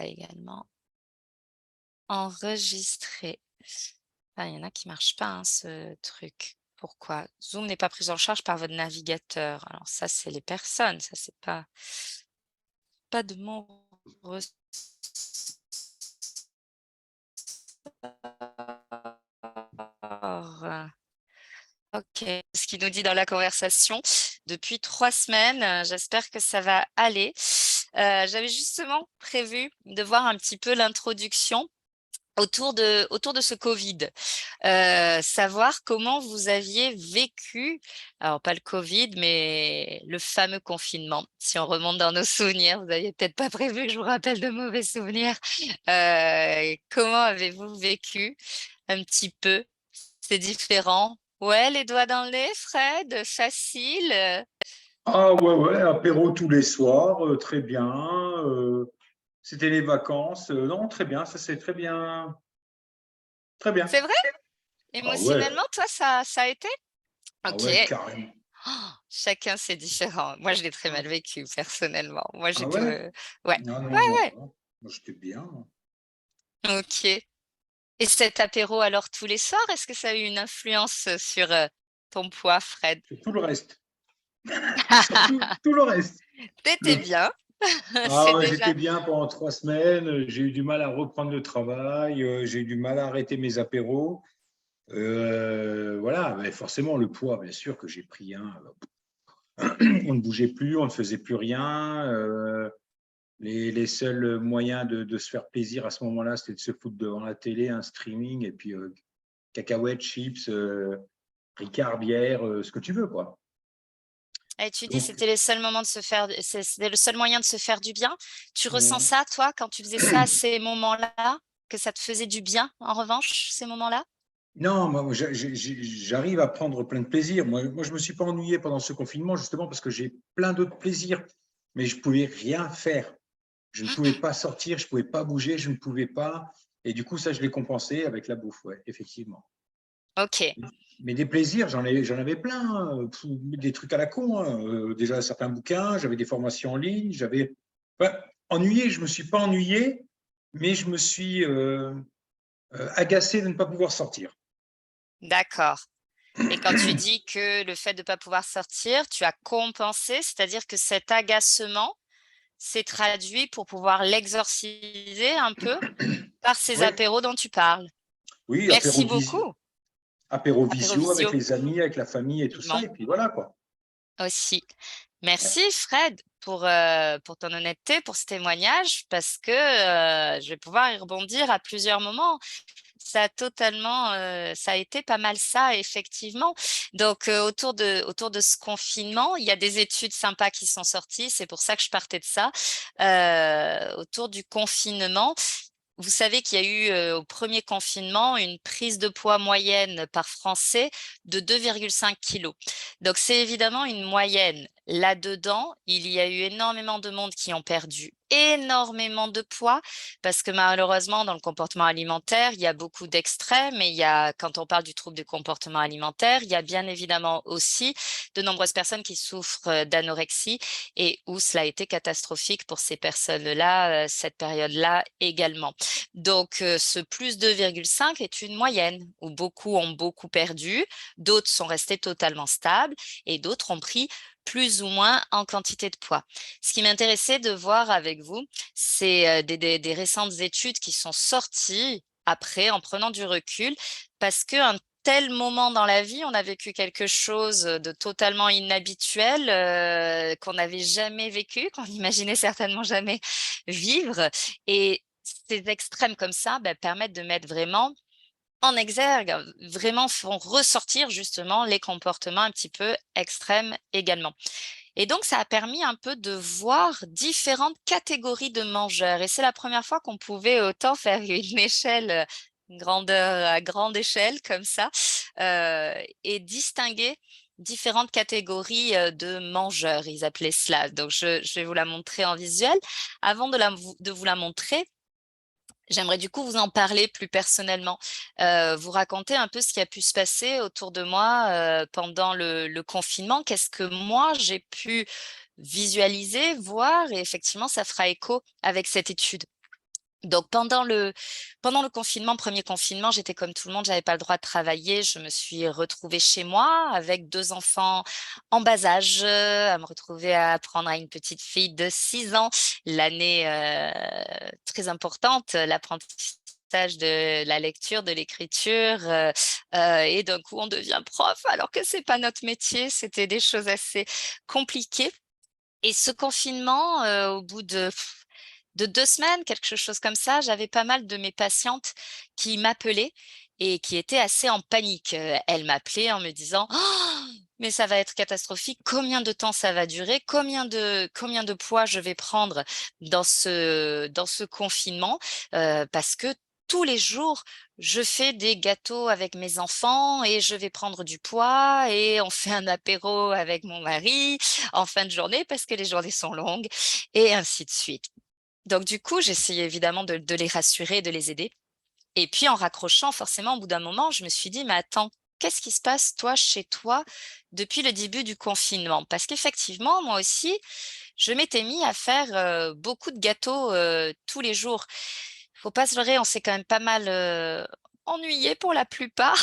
va également enregistrer. Ah, il y en a qui marche pas, hein, ce truc. Pourquoi? Zoom n'est pas pris en charge par votre navigateur. Alors ça, c'est les personnes, ça c'est pas de mon ressort. OK. Ce qu'il nous dit dans la conversation: «Depuis 3 semaines, j'espère que ça va aller». J'avais justement prévu de voir un petit peu l'introduction autour de ce Covid. Savoir comment vous aviez vécu, alors pas le Covid, mais le fameux confinement. Si on remonte dans nos souvenirs, vous aviez peut-être pas prévu que je vous rappelle de mauvais souvenirs. Comment avez-vous vécu un petit peu? C'est différent? Ouais, les doigts dans le nez, Fred? Facile? Ah ouais, ouais, apéro tous les soirs, très bien. C'était les vacances. Non, très bien, ça c'est très bien. Très bien. C'est vrai? Ah ouais, Émotionnellement, toi, ça a été? ah OK. ouais, carrément. Oh, chacun c'est différent. Moi, je l'ai très mal vécu personnellement. Moi, Ah j'étais, ouais? ouais, Non, non, ouais, non, ouais, non. Moi, j'étais bien. OK. Et cet apéro alors tous les soirs, est-ce que ça a eu une influence, sur, ton poids, Fred? C'est tout le reste. Surtout tout le reste. Tu Le- bien, Ah c'est ouais, déjà j'étais bien pendant 3 semaines. J'ai eu du mal à reprendre le travail. J'ai eu du mal à arrêter mes apéros. Voilà, mais forcément, le poids, bien sûr que j'ai pris un. On ne bougeait plus, on ne faisait plus rien. Les seuls moyens de se faire plaisir à ce moment-là, c'était de se foutre devant la télé, un streaming, et puis cacahuètes, chips, Ricard, bière, ce que tu veux, quoi. et tu dis Donc, c'était les seuls moments de se faire c'était le seul moyen de se faire du bien. Tu ressens on- ça, toi, quand tu faisais ça à ces moments-là, que ça te faisait du bien, en revanche, ces moments-là? non, moi, j'arrive à prendre plein de plaisir. Moi, je ne me suis pas ennuyé pendant ce confinement, justement parce que j'ai plein d'autres plaisirs, mais je ne pouvais rien faire. Je ne pouvais pas sortir, je ne pouvais pas bouger, je ne pouvais pas. Et du coup, ça, je l'ai compensé avec la bouffe, ouais, effectivement. OK. Mais des plaisirs, j'en avais plein, hein. Des trucs à la con, hein. Déjà certains bouquins, j'avais des formations en ligne, j'avais. Ouais, ennuyé, je ne me suis pas ennuyé, mais je me suis agacé de ne pas pouvoir sortir. D'accord. Et quand tu dis que le fait de ne pas pouvoir sortir, tu as compensé, c'est-à-dire que cet agacement s'est traduit pour pouvoir l'exorciser un peu par ces Oui, apéros dont tu parles. oui, Merci beaucoup. apéro visio avec Apérovisio, les amis, avec la famille et tout ça, vivement et puis voilà quoi. aussi. Ouais. Merci Fred pour ton honnêteté, pour ce témoignage, parce que, je vais pouvoir y rebondir à plusieurs moments. Ça a été pas mal ça, effectivement. Donc, autour de ce confinement, il y a des études sympas qui sont sorties, c'est pour ça que je partais de ça. Autour du confinement, vous savez qu'il y a eu, au premier confinement, une prise de poids moyenne par Français de 2,5 kilos. Donc c'est évidemment une moyenne. Là-dedans, il y a eu énormément de monde qui ont perdu énormément de poids parce que malheureusement, dans le comportement alimentaire, il y a beaucoup d'extrêmes et il y a quand on parle du trouble du comportement alimentaire, il y a bien évidemment aussi de nombreuses personnes qui souffrent, d'anorexie et où cela a été catastrophique pour ces personnes-là, cette période-là également. Donc, ce plus 2,5 est une moyenne où beaucoup ont beaucoup perdu, d'autres sont restés totalement stables et d'autres ont pris plus ou moins en quantité de poids. Ce qui m'intéressait de voir avec vous, c'est des récentes études qui sont sorties après, en prenant du recul, parce qu'un tel moment dans la vie, on a vécu quelque chose de totalement inhabituel, qu'on n'avait jamais vécu, qu'on n'imaginait certainement jamais vivre. Et ces extrêmes comme ça, bah, permettent de mettre vraiment en exergue, vraiment font ressortir justement les comportements un petit peu extrêmes également. Et donc ça a permis un peu de voir différentes catégories de mangeurs et c'est la première fois qu'on pouvait autant faire une échelle, une grandeur à grande échelle comme ça, et distinguer différentes catégories, de mangeurs, ils appelaient cela. Donc je vais vous la montrer en visuel. Avant de vous la montrer, j'aimerais du coup vous en parler plus personnellement, vous raconter un peu ce qui a pu se passer autour de moi, pendant le confinement. Qu'est-ce que moi j'ai pu visualiser, voir et effectivement ça fera écho avec cette étude. Donc pendant le confinement, premier confinement, j'étais comme tout le monde, j'avais pas le droit de travailler. Je me suis retrouvée chez moi avec 2 enfants en bas âge, à me retrouver à apprendre à une petite fille de 6 ans l'année, très importante, l'apprentissage de la lecture, de l'écriture, et d'un coup on devient prof alors que c'est pas notre métier. C'était des choses assez compliquées et ce confinement, au bout de 2 semaines, quelque chose comme ça, j'avais pas mal de mes patientes qui m'appelaient et qui étaient assez en panique. Elles m'appelaient en me disant: «Oh, mais ça va être catastrophique, combien de temps ça va durer? Combien de poids je vais prendre dans ce confinement?» Parce que tous les jours, je fais des gâteaux avec mes enfants et je vais prendre du poids et on fait un apéro avec mon mari en fin de journée parce que les journées sont longues et ainsi de suite. Donc du coup, j'essayais évidemment de les rassurer, de les aider et puis en raccrochant forcément au bout d'un moment, je me suis dit: «Mais attends, qu'est-ce qui se passe toi, chez toi, depuis le début du confinement?» Parce qu'effectivement, moi aussi, je m'étais mis à faire, beaucoup de gâteaux, tous les jours. Faut pas se leurrer, on s'est quand même pas mal, ennuyés pour la plupart.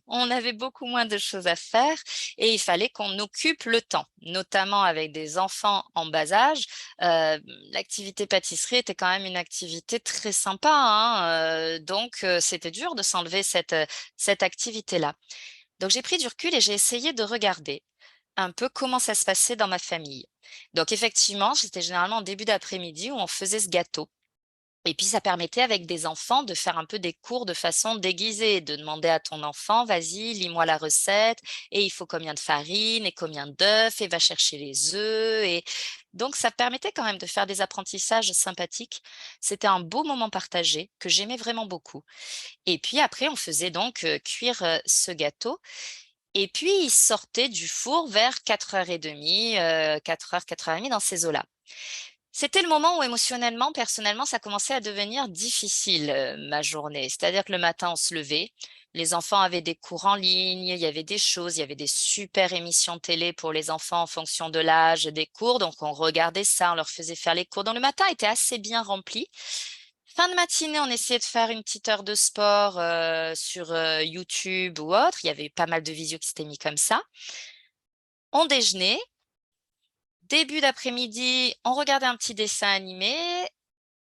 On avait beaucoup moins de choses à faire et il fallait qu'on occupe le temps, notamment avec des enfants en bas âge. L'activité pâtisserie était quand même une activité très sympa, hein, donc c'était dur de s'enlever cette activité-là. Donc j'ai pris du recul et j'ai essayé de regarder un peu comment ça se passait dans ma famille. Donc effectivement, c'était généralement en début d'après-midi où on faisait ce gâteau. Et puis ça permettait avec des enfants de faire un peu des cours de façon déguisée, de demander à ton enfant: «Vas-y, lis-moi la recette et il faut combien de farine et combien d'œufs et va chercher les œufs» et donc ça permettait quand même de faire des apprentissages sympathiques. C'était un beau moment partagé que j'aimais vraiment beaucoup et puis après on faisait donc, cuire, ce gâteau et puis il sortait du four vers 4:30, 4:00, 4:30 dans ces eaux-là. C'était le moment où émotionnellement, personnellement, ça commençait à devenir difficile, ma journée. C'est-à-dire que le matin, on se levait, les enfants avaient des cours en ligne, il y avait des choses, il y avait des super émissions télé pour les enfants en fonction de l'âge des cours, donc on regardait ça, on leur faisait faire les cours. Donc le matin était assez bien rempli. Fin de matinée, on essayait de faire une petite heure de sport, sur, YouTube ou autre. Il y avait pas mal de visio qui s'étaient mis comme ça. On déjeunait. Début d'après-midi, on regardait un petit dessin animé,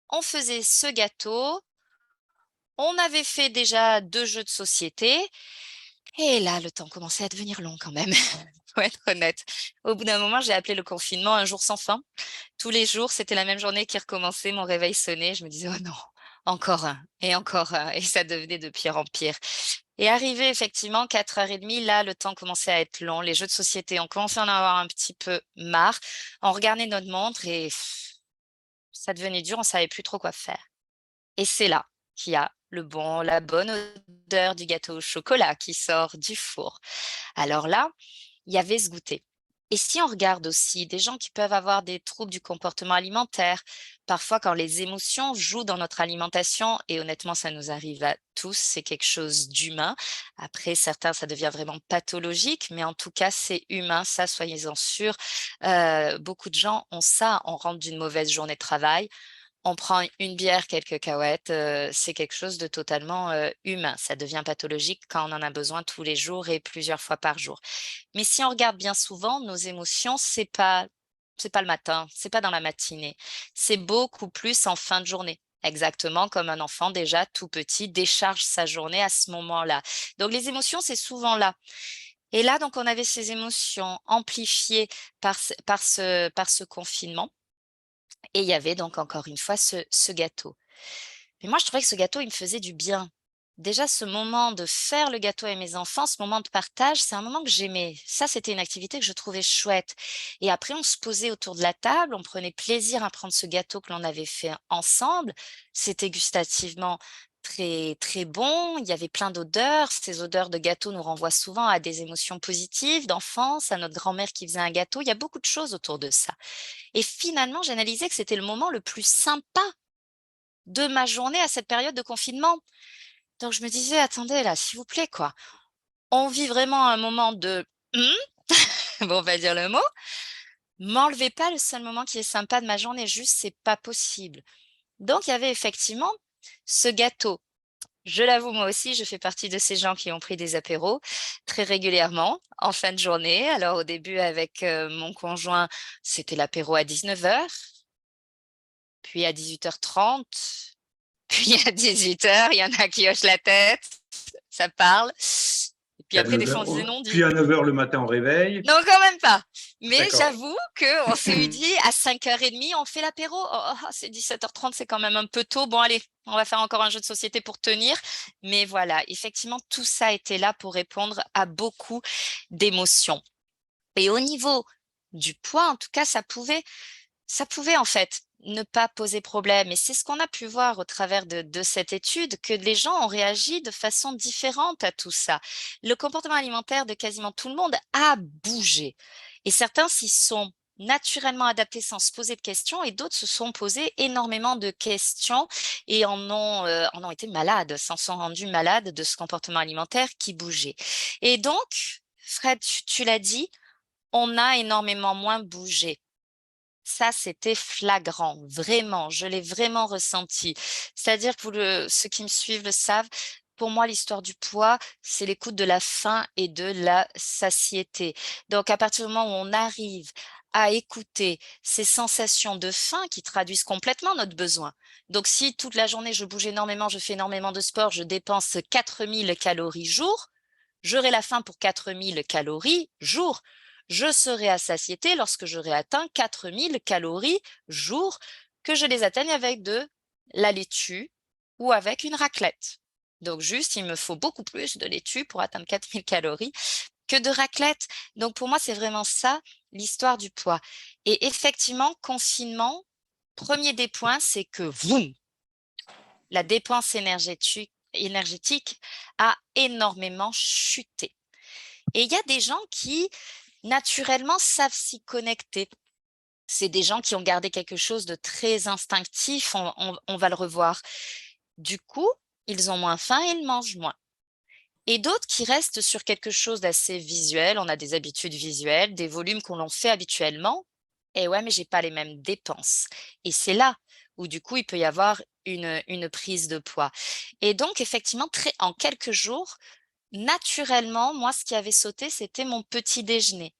on faisait ce gâteau, on avait fait déjà 2 jeux de société et là, le temps commençait à devenir long quand même, faut être honnête. Au bout d'un moment, j'ai appelé le confinement un jour sans fin. Tous les jours, c'était la même journée qui recommençait, mon réveil sonnait, je me disais: «Oh non, encore un» et ça devenait de pire en pire. Et arrivé effectivement 4:30, là, le temps commençait à être long. Les jeux de société, on commençait à en avoir un petit peu marre. On regardait notre montre et ça devenait dur, on savait plus trop quoi faire. Et c'est là qu'il y a la bonne odeur du gâteau au chocolat qui sort du four. Alors là, il y avait ce goûter. Et si on regarde aussi des gens qui peuvent avoir des troubles du comportement alimentaire, parfois quand les émotions jouent dans notre alimentation, et honnêtement, ça nous arrive à tous, c'est quelque chose d'humain. Après, certains, ça devient vraiment pathologique, mais en tout cas, c'est humain, ça, soyez-en sûrs. Beaucoup de gens ont ça, on rentre d'une mauvaise journée de travail, on prend une bière, quelques cacahuètes, c'est quelque chose de totalement, humain. Ça devient pathologique quand on en a besoin tous les jours et plusieurs fois par jour. Mais si on regarde bien souvent, nos émotions, c'est pas le matin, c'est pas dans la matinée, c'est beaucoup plus en fin de journée. Exactement comme un enfant déjà tout petit décharge sa journée à ce moment-là. Donc les émotions, c'est souvent là. Et là, donc on avait ces émotions amplifiées par ce confinement et il y avait donc encore une fois ce gâteau. Mais moi, je trouvais que ce gâteau, il me faisait du bien. Déjà, ce moment de faire le gâteau avec mes enfants, ce moment de partage, c'est un moment que j'aimais. Ça, c'était une activité que je trouvais chouette. Et après, on se posait autour de la table, on prenait plaisir à prendre ce gâteau que l'on avait fait ensemble. C'était gustativement très, très bon. Il y avait plein d'odeurs. Ces odeurs de gâteau nous renvoient souvent à des émotions positives d'enfance, à notre grand-mère qui faisait un gâteau. Il y a beaucoup de choses autour de ça. Et finalement, j'analysais que c'était le moment le plus sympa de ma journée à cette période de confinement. Donc je me disais: «Attendez là, s'il vous plaît quoi, on vit vraiment un moment de bon, on va dire le mot, m'enlevez pas le seul moment qui est sympa de ma journée, juste c'est pas possible». Donc, il y avait effectivement ce gâteau. Je l'avoue, moi aussi, je fais partie de ces gens qui ont pris des apéros très régulièrement en fin de journée. Alors, au début, avec mon conjoint, c'était l'apéro à 19h, puis à 18h30, puis à 18h, il y en a qui hochent la tête, ça parle. Et puis Puis à après, des 9 fois, on heures, disait non, puis à 9 heures le matin au réveil. non, quand même pas. Mais D'accord. j'avoue qu'on s'est eu dit à 5h30, on fait l'apéro. C'est 17h30, c'est quand même un peu tôt. Bon, allez, on va faire encore un jeu de société pour tenir. Mais voilà, effectivement, tout ça était là pour répondre à beaucoup d'émotions. Et au niveau du poids, en tout cas, ça pouvait en fait ne pas poser problème. Et c'est ce qu'on a pu voir au travers de cette étude, que les gens ont réagi de façon différente à tout ça. Le comportement alimentaire de quasiment tout le monde a bougé. Et certains s'y sont naturellement adaptés sans se poser de questions et d'autres se sont posés énormément de questions et en ont été malades, s'en sont rendus malades de ce comportement alimentaire qui bougeait. Et donc, Fred, tu l'as dit, on a énormément moins bougé. Ça, c'était flagrant, vraiment, je l'ai vraiment ressenti. C'est-à-dire que ceux qui me suivent le savent, pour moi, l'histoire du poids, c'est l'écoute de la faim et de la satiété. Donc, à partir du moment où on arrive à écouter ces sensations de faim qui traduisent complètement notre besoin. Donc, si toute la journée, je bouge énormément, je fais énormément de sport, je dépense 4000 calories jour, j'aurai la faim pour 4000 calories jour. Je serai à satiété lorsque j'aurai atteint 4000 calories jour, que je les atteigne avec de la laitue ou avec une raclette. Donc juste, il me faut beaucoup plus de laitue pour atteindre 4000 calories que de raclette. Donc pour moi, c'est vraiment ça, l'histoire du poids. Et effectivement, confinement, premier des points, c'est que boum, la dépense énergétique a énormément chuté. Et il y a des gens qui, naturellement, savent s'y connecter. C'est des gens qui ont gardé quelque chose de très instinctif, on va le revoir. Du coup, ils ont moins faim et ils mangent moins. Et d'autres qui restent sur quelque chose d'assez visuel, on a des habitudes visuelles, des volumes qu'on l'on fait habituellement, et ouais, mais j'ai pas les mêmes dépenses. Et c'est là où du coup, il peut y avoir une prise de poids. Et donc, effectivement, en quelques jours, naturellement, moi, ce qui avait sauté, c'était mon petit déjeuner.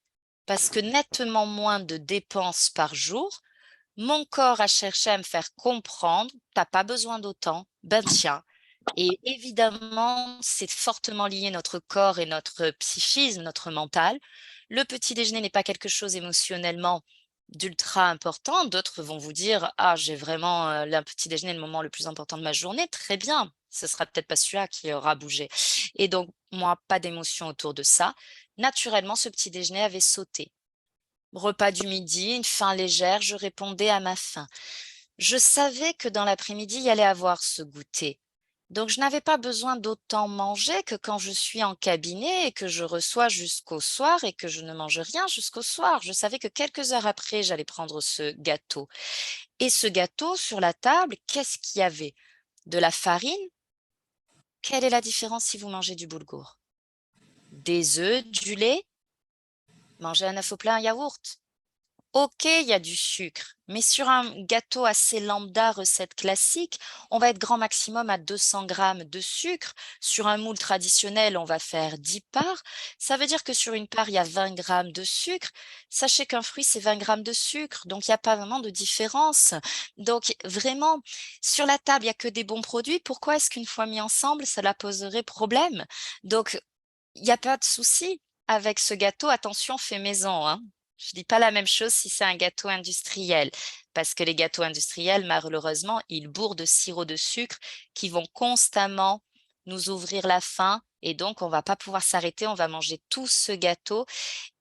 Parce que nettement moins de dépenses par jour, mon corps a cherché à me faire comprendre, t'as pas besoin d'autant, ben tiens. Et évidemment, c'est fortement lié notre corps et notre psychisme, notre mental. Le petit déjeuner n'est pas quelque chose émotionnellement d'ultra important. D'autres vont vous dire, ah, j'ai vraiment le petit déjeuner le moment le plus important de ma journée. Très bien. Ce sera peut-être pas celui-là qui aura bougé. Et donc, moi, pas d'émotion autour de ça. Naturellement, ce petit déjeuner avait sauté. Repas du midi, une faim légère, je répondais à ma faim. Je savais que dans l'après-midi, il y allait avoir ce goûter. Donc, je n'avais pas besoin d'autant manger que quand je suis en cabinet et que je reçois jusqu'au soir et que je ne mange rien jusqu'au soir. Je savais que quelques heures après, j'allais prendre ce gâteau. Et ce gâteau, sur la table, qu'est-ce qu'il y avait? De la farine? Quelle est la différence si vous mangez du boulgour? Des œufs, du lait? Manger un œuf au plat, un yaourt? OK, il y a du sucre, mais sur un gâteau assez lambda, recette classique, on va être grand maximum à 200 grammes de sucre. Sur un moule traditionnel, on va faire 10 parts. Ça veut dire que sur une part, il y a 20 grammes de sucre. Sachez qu'un fruit, c'est 20 grammes de sucre, donc il n'y a pas vraiment de différence. Donc vraiment, sur la table, il n'y a que des bons produits. Pourquoi est-ce qu'une fois mis ensemble, cela poserait problème? Donc, il n'y a pas de souci avec ce gâteau. Attention, fait maison, hein. Je dis pas la même chose si c'est un gâteau industriel, parce que les gâteaux industriels, malheureusement, ils bourrent de sirop de sucre qui vont constamment nous ouvrir la faim et donc on va pas pouvoir s'arrêter, on va manger tout ce gâteau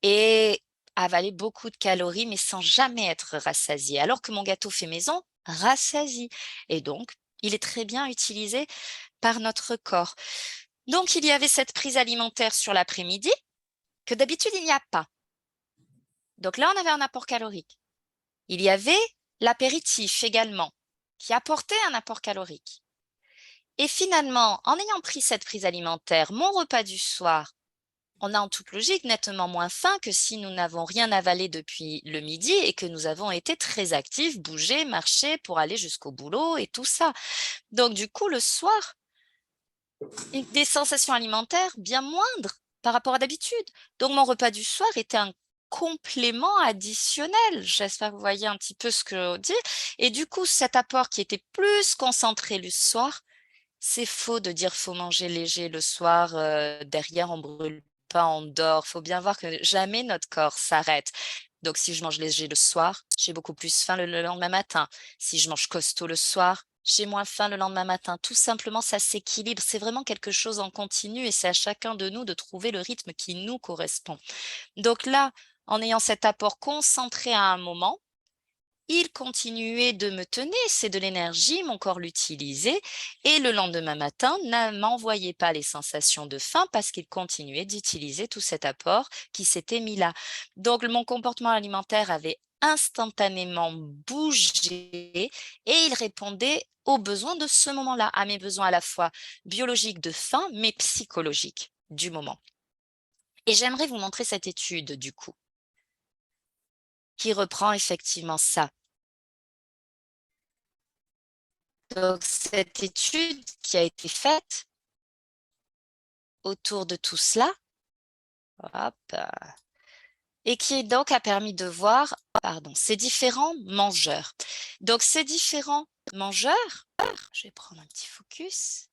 et avaler beaucoup de calories, mais sans jamais être rassasié. Alors que mon gâteau fait maison rassasie et donc il est très bien utilisé par notre corps. Donc il y avait cette prise alimentaire sur l'après-midi que d'habitude il n'y a pas. Donc là, on avait un apport calorique. Il y avait l'apéritif également, qui apportait un apport calorique. Et finalement, en ayant pris cette prise alimentaire, mon repas du soir on a en toute logique nettement moins faim que si nous n'avons rien avalé depuis le midi et que nous avons été très actifs, bouger, marcher pour aller jusqu'au boulot et tout ça. Donc du coup, le soir, des sensations alimentaires bien moindres par rapport à d'habitude. Donc mon repas du soir était un complément additionnel. J'espère que vous voyez un petit peu ce que je dis. Et du coup, cet apport qui était plus concentré le soir, c'est faux de dire faut manger léger le soir, derrière on brûle pas, on dort. Faut bien voir que jamais notre corps s'arrête. Donc si je mange léger le soir, j'ai beaucoup plus faim le lendemain matin. Si je mange costaud le soir, j'ai moins faim le lendemain matin. Tout simplement, ça s'équilibre. C'est vraiment quelque chose en continu et c'est à chacun de nous de trouver le rythme qui nous correspond. Donc là, en ayant cet apport concentré à un moment, il continuait de me tenir, c'est de l'énergie, mon corps l'utilisait et le lendemain matin ne m'envoyait pas les sensations de faim parce qu'il continuait d'utiliser tout cet apport qui s'était mis là. Donc mon comportement alimentaire avait instantanément bougé et il répondait aux besoins de ce moment-là, à mes besoins à la fois biologiques de faim mais psychologiques du moment. Et j'aimerais vous montrer cette étude du coup, qui reprend effectivement ça. Donc, cette étude qui a été faite autour de tout cela, hop, et qui donc a permis de voir, pardon, ces différents mangeurs. Donc, ces différents mangeurs, je vais prendre un petit focus.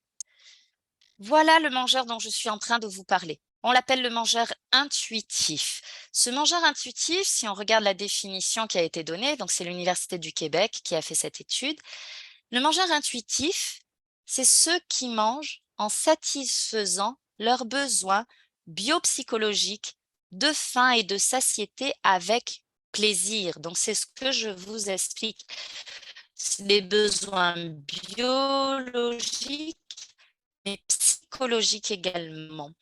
Voilà le mangeur dont je suis en train de vous parler. On l'appelle le mangeur intuitif. Ce mangeur intuitif, si on regarde la définition qui a été donnée, donc c'est l'Université du Québec qui a fait cette étude, le mangeur intuitif, c'est ceux qui mangent en satisfaisant leurs besoins biopsychologiques de faim et de satiété avec plaisir. Donc, c'est ce que je vous explique. Les besoins biologiques, mais psychologiques également.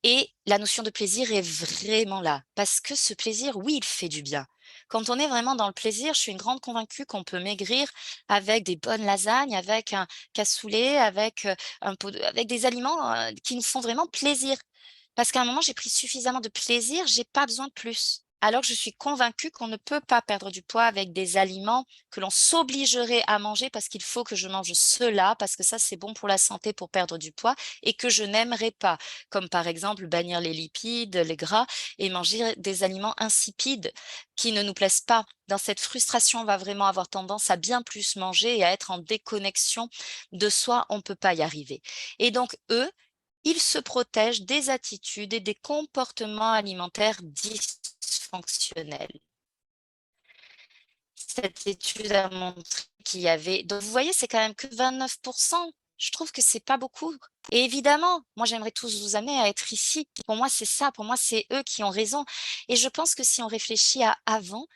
Et la notion de plaisir est vraiment là, parce que ce plaisir, oui, il fait du bien. Quand on est vraiment dans le plaisir, je suis une grande convaincue qu'on peut maigrir avec des bonnes lasagnes, avec un cassoulet, avec, avec des aliments, qui nous font vraiment plaisir. Parce qu'à un moment, j'ai pris suffisamment de plaisir, j'ai pas besoin de plus. Alors que je suis convaincue qu'on ne peut pas perdre du poids avec des aliments que l'on s'obligerait à manger parce qu'il faut que je mange cela, parce que ça, c'est bon pour la santé pour perdre du poids et que je n'aimerais pas. Comme par exemple bannir les lipides, les gras et manger des aliments insipides qui ne nous plaisent pas. Dans cette frustration, on va vraiment avoir tendance à bien plus manger et à être en déconnexion de soi. On ne peut pas y arriver. Et donc, eux, ils se protègent des attitudes et des comportements alimentaires dysfonctionnels. Cette étude a montré qu'il y avait donc vous voyez, c'est quand même que 29%. Je trouve que c'est pas beaucoup et évidemment, moi, j'aimerais tous vous amener à être ici. Pour moi, c'est ça, pour moi, c'est eux qui ont raison et je pense que si on réfléchit à avant,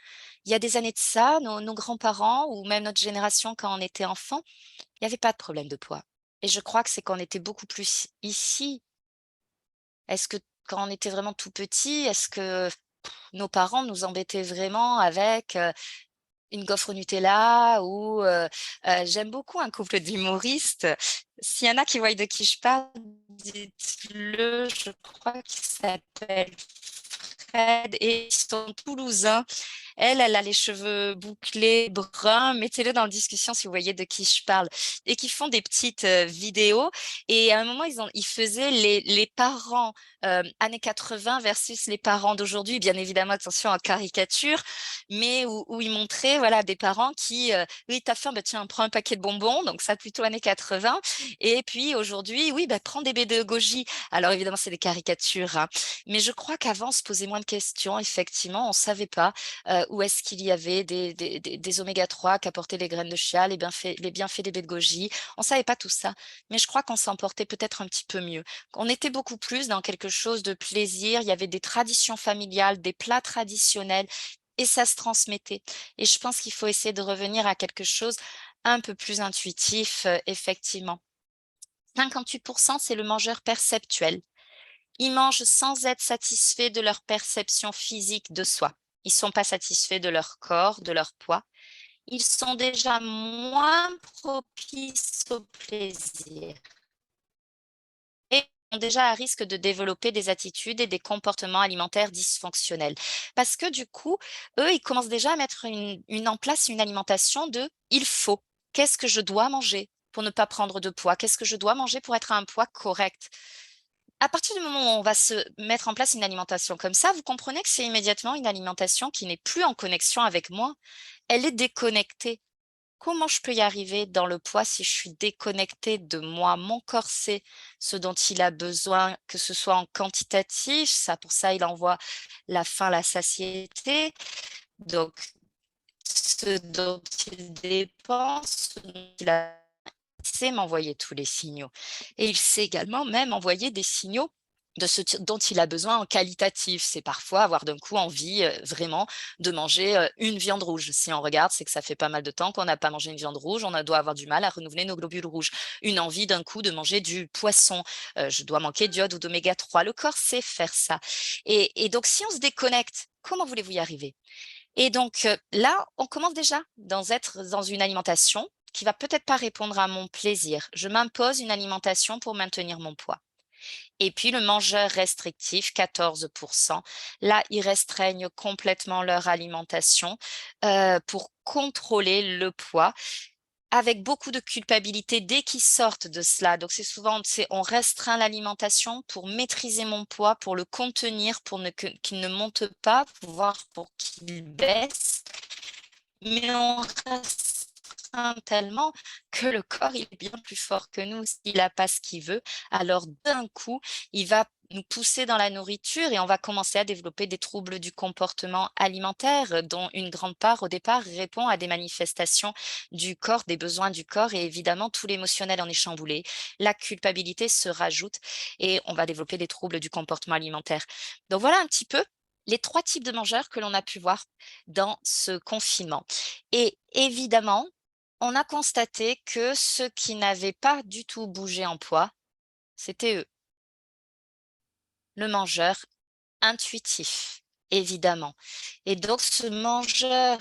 il y a des années de ça, nos grands-parents ou même notre génération quand on était enfant, il y avait pas de problème de poids et je crois que c'est qu'on était beaucoup plus ici. Est-ce que quand on était vraiment tout petit, est-ce que nos parents nous embêtaient vraiment avec, une gaufre au Nutella ou j'aime beaucoup un couple d'humoristes. S'il y en a qui voient de qui je parle, dites-le, je crois qu'il s'appelle Fred et ils sont toulousains. Elle a les cheveux bouclés, bruns. Mettez-le dans la discussion si vous voyez de qui je parle. Et qui font des petites vidéos. Et à un moment, ils faisaient les parents années 80 versus les parents d'aujourd'hui. Bien évidemment, attention en caricature, mais où ils montraient voilà, des parents qui, oui, t'as faim, bah, tiens, prends un paquet de bonbons. Donc ça, plutôt années 80. Et puis aujourd'hui, oui, bah, prends des pédagogies. Alors évidemment, c'est des caricatures, hein. Mais je crois qu'avant, on se posait moins de questions. Effectivement, on ne savait pas où est-ce qu'il y avait des oméga 3 qu'apportaient les graines de chia, les bienfaits des baies de goji. On ne savait pas tout ça, mais je crois qu'on s'en portait peut-être un petit peu mieux. On était beaucoup plus dans quelque chose de plaisir, il y avait des traditions familiales, des plats traditionnels, et ça se transmettait. Et je pense qu'il faut essayer de revenir à quelque chose un peu plus intuitif, effectivement. 58%, c'est le mangeur perceptuel. Ils mangent sans être satisfaits de leur perception physique de soi. Ils ne sont pas satisfaits de leur corps, de leur poids. Ils sont déjà moins propices au plaisir. Et déjà à risque de développer des attitudes et des comportements alimentaires dysfonctionnels. Parce que du coup, eux, ils commencent déjà à mettre en place une alimentation de il faut. Qu'est-ce que je dois manger pour ne pas prendre de poids? Qu'est-ce que je dois manger pour être à un poids correct? À partir du moment où on va se mettre en place une alimentation comme ça, vous comprenez que c'est immédiatement une alimentation qui n'est plus en connexion avec moi. Elle est déconnectée. Comment je peux y arriver dans le poids si je suis déconnectée de moi? Mon corps sait ce dont il a besoin, que ce soit en quantitatif, ça pour ça il envoie la faim, la satiété, donc ce dont il dépend, ce dont il a il sait m'envoyer tous les signaux et il sait également même envoyer des signaux de dont il a besoin en qualitatif. C'est parfois avoir d'un coup envie vraiment de manger une viande rouge. Si on regarde, c'est que ça fait pas mal de temps qu'on n'a pas mangé une viande rouge, doit avoir du mal à renouveler nos globules rouges. Une envie d'un coup de manger du poisson. Je dois manquer d'iode ou d'oméga 3. Le corps sait faire ça. Et donc, si on se déconnecte, comment voulez-vous y arriver? Et donc là, on commence déjà être dans une alimentation qui va peut-être pas répondre à mon plaisir. Je m'impose une alimentation pour maintenir mon poids. Et puis le mangeur restrictif, 14. Là, ils restreignent complètement leur alimentation pour contrôler le poids avec beaucoup de culpabilité dès qu'ils sortent de cela. Donc c'est souvent, on restreint l'alimentation pour maîtriser mon poids, pour le contenir, pour qu'il ne monte pas, voire pour qu'il baisse. Mais on restreint tellement que le corps, il est bien plus fort que nous. S'il n'a pas ce qu'il veut, alors d'un coup, il va nous pousser dans la nourriture et on va commencer à développer des troubles du comportement alimentaire, dont une grande part, au départ, répond à des manifestations du corps, des besoins du corps et évidemment, tout l'émotionnel en est chamboulé. La culpabilité se rajoute et on va développer des troubles du comportement alimentaire. Donc voilà un petit peu les 3 types de mangeurs que l'on a pu voir dans ce confinement. Et évidemment, on a constaté que ceux qui n'avaient pas du tout bougé en poids, c'était eux, le mangeur intuitif, évidemment. Et donc ce mangeur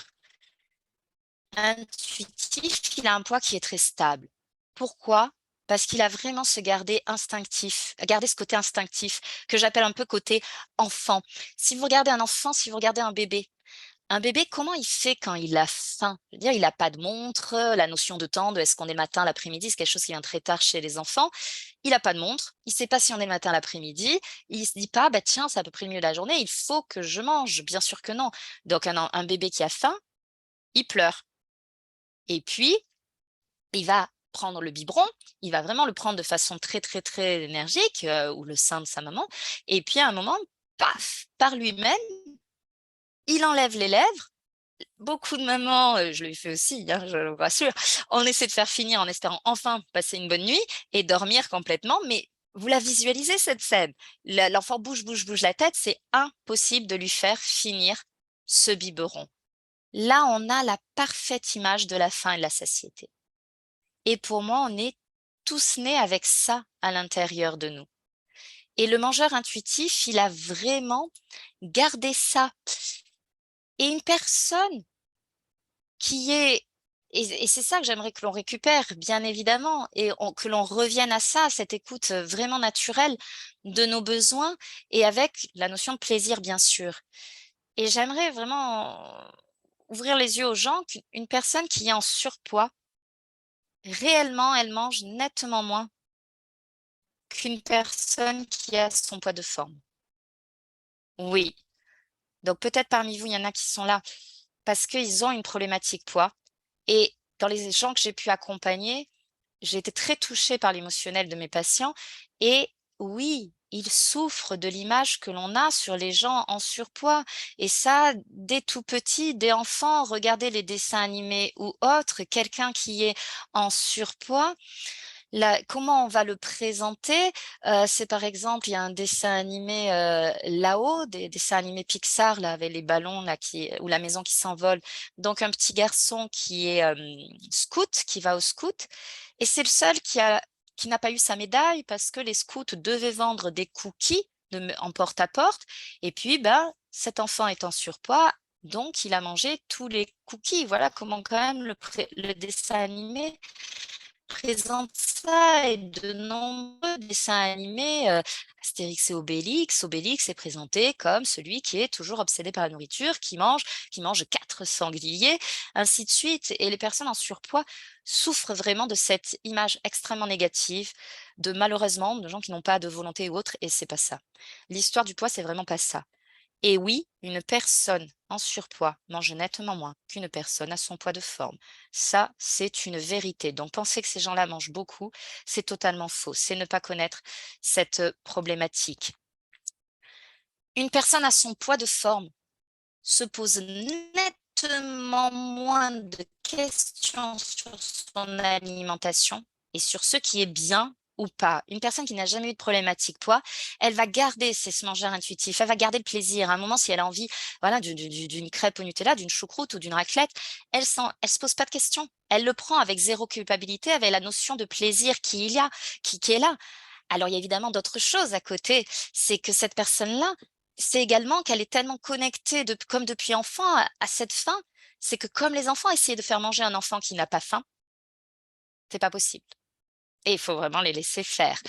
intuitif, il a un poids qui est très stable. Pourquoi? Parce qu'il a vraiment garder ce côté instinctif que j'appelle un peu côté enfant. Si vous regardez un enfant, si vous regardez un bébé, comment il fait quand il a faim? Je veux dire, il n'a pas de montre, la notion de temps, de est-ce qu'on est matin, l'après-midi, c'est quelque chose qui vient très tard chez les enfants. Il n'a pas de montre, il ne sait pas si on est le matin, l'après-midi, il ne se dit pas, bah tiens, c'est à peu près le milieu de la journée, il faut que je mange. Bien sûr que non. Donc un bébé qui a faim, il pleure. Et puis, il va prendre le biberon, il va vraiment le prendre de façon très, très, très énergique, ou le sein de sa maman. Et puis à un moment, paf, par lui-même, il enlève les lèvres. Beaucoup de mamans, je le fais aussi, hein, je vous rassure, on essaie de faire finir en espérant enfin passer une bonne nuit et dormir complètement, mais vous la visualisez cette scène. L'enfant bouge, bouge, bouge la tête, c'est impossible de lui faire finir ce biberon. Là, on a la parfaite image de la faim et de la satiété. Et pour moi, on est tous nés avec ça à l'intérieur de nous. Et le mangeur intuitif, il a vraiment gardé ça. Et une personne qui est et c'est ça que j'aimerais que l'on récupère, bien évidemment, et que l'on revienne à ça, cette écoute vraiment naturelle de nos besoins et avec la notion de plaisir, bien sûr. Et j'aimerais vraiment ouvrir les yeux aux gens qu'une personne qui est en surpoids, réellement, elle mange nettement moins qu'une personne qui a son poids de forme. Oui, donc peut-être parmi vous, il y en a qui sont là parce qu'ils ont une problématique poids et dans les gens que j'ai pu accompagner, j'ai été très touchée par l'émotionnel de mes patients et oui, ils souffrent de l'image que l'on a sur les gens en surpoids et ça, dès tout petit, dès enfant, regardez les dessins animés ou autres, quelqu'un qui est en surpoids, comment on va le présenter? C'est par exemple, il y a un dessin animé, là-haut, des dessins animés Pixar là avec les ballons là ou la maison qui s'envole. Donc un petit garçon qui est, scout, qui va au scout et c'est le seul qui n'a pas eu sa médaille parce que les scouts devaient vendre des cookies en porte-à-porte et puis, ben, cet enfant est en surpoids, donc il a mangé tous les cookies. Voilà comment quand même le dessin animé présente ça et de nombreux dessins animés, Astérix et Obélix. Obélix est présenté comme celui qui est toujours obsédé par la nourriture, qui mange 4 sangliers, ainsi de suite. Et les personnes en surpoids souffrent vraiment de cette image extrêmement négative, malheureusement, de gens qui n'ont pas de volonté ou autre, et c'est pas ça. L'histoire du poids, c'est vraiment pas ça. Et oui, une personne en surpoids mange nettement moins qu'une personne à son poids de forme. Ça, c'est une vérité. Donc, penser que ces gens-là mangent beaucoup, c'est totalement faux. C'est ne pas connaître cette problématique. Une personne à son poids de forme se pose nettement moins de questions sur son alimentation et sur ce qui est bien ou pas. Une personne qui n'a jamais eu de problématique poids, elle va garder ses smangeurs intuitifs, elle va garder le plaisir. À un moment, si elle a envie, voilà, d'une crêpe au Nutella, d'une choucroute ou d'une raclette, elle se pose pas de questions. Elle le prend avec zéro culpabilité, avec la notion de plaisir qui est là. Alors, il y a évidemment d'autres choses à côté. C'est que cette personne-là, c'est également qu'elle est tellement connectée, comme depuis enfant, à cette faim. C'est que comme les enfants, essayer de faire manger un enfant qui n'a pas faim, c'est pas possible. Et il faut vraiment les laisser faire.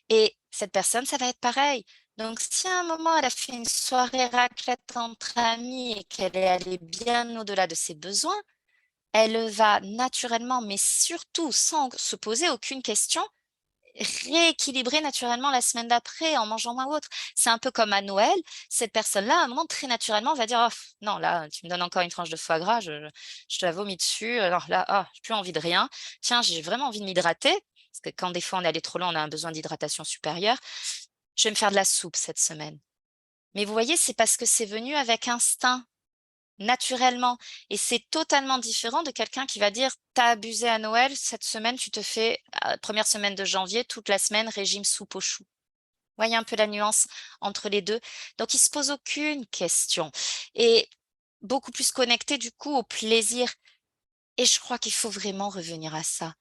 Et cette personne, ça va être pareil. Donc, si à un moment, elle a fait une soirée raclette entre amis et qu'elle est allée bien au-delà de ses besoins, elle va naturellement, mais surtout sans se poser aucune question, rééquilibrer naturellement la semaine d'après en mangeant moins ou autre. C'est un peu comme à Noël, cette personne-là, à un moment, très naturellement, va dire: «Oh non, là, tu me donnes encore une tranche de foie gras, je te la vomis dessus, alors là, j'ai plus envie de rien. Tiens, j'ai vraiment envie de m'hydrater», parce que quand des fois on est allé trop loin, on a un besoin d'hydratation supérieure. «Je vais me faire de la soupe cette semaine». Mais vous voyez, c'est parce que c'est venu avec instinct. Naturellement, et c'est totalement différent de quelqu'un qui va dire: «Tu as abusé à Noël, cette semaine, tu te fais, 1re semaine de janvier, toute la semaine, régime soupe aux choux». Voyez un peu la nuance entre les 2. Donc il se pose aucune question et beaucoup plus connecté du coup au plaisir, et je crois qu'il faut vraiment revenir à ça,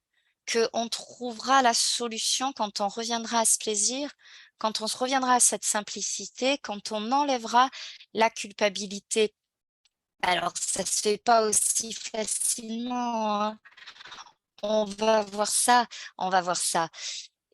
qu'on trouvera la solution quand on reviendra à ce plaisir, quand on se reviendra à cette simplicité, quand on enlèvera la culpabilité. Alors, ça se fait pas aussi facilement, hein. On va voir ça, on va voir ça.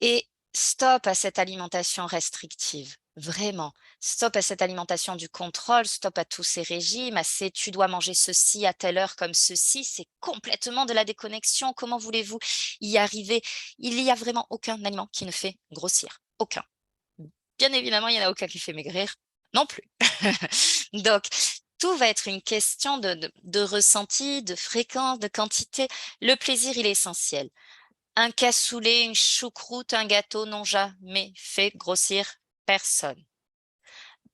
Et stop à cette alimentation restrictive, vraiment. Stop à cette alimentation du contrôle, stop à tous ces régimes, à ces «tu dois manger ceci à telle heure comme ceci», c'est complètement de la déconnexion. Comment voulez-vous y arriver? Il y a vraiment aucun aliment qui ne fait grossir, aucun. Bien évidemment, il y en a aucun qui fait maigrir non plus. Donc, tout va être une question de ressenti, de fréquence, de quantité. Le plaisir, il est essentiel. Un cassoulet, une choucroute, un gâteau n'ont jamais fait grossir personne.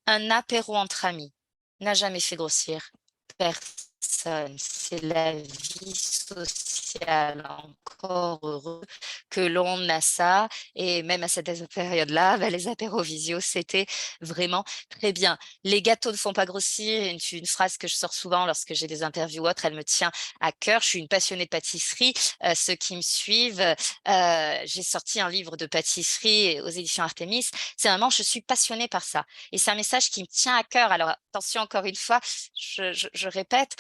Un apéro entre amis n'a jamais fait grossir personne. C'est la vie sociale. Encore heureux que l'on a ça, et même à cette période-là, les apéros visio, c'était vraiment très bien. Les gâteaux ne font pas grossir, une phrase que je sors souvent lorsque j'ai des interviews ou autres, elle me tient à cœur. Je suis une passionnée de pâtisserie. Ceux qui me suivent, j'ai sorti un livre de pâtisserie aux éditions Artémis. C'est vraiment, je suis passionnée par ça. Et c'est un message qui me tient à cœur. Alors attention, encore une fois, je répète,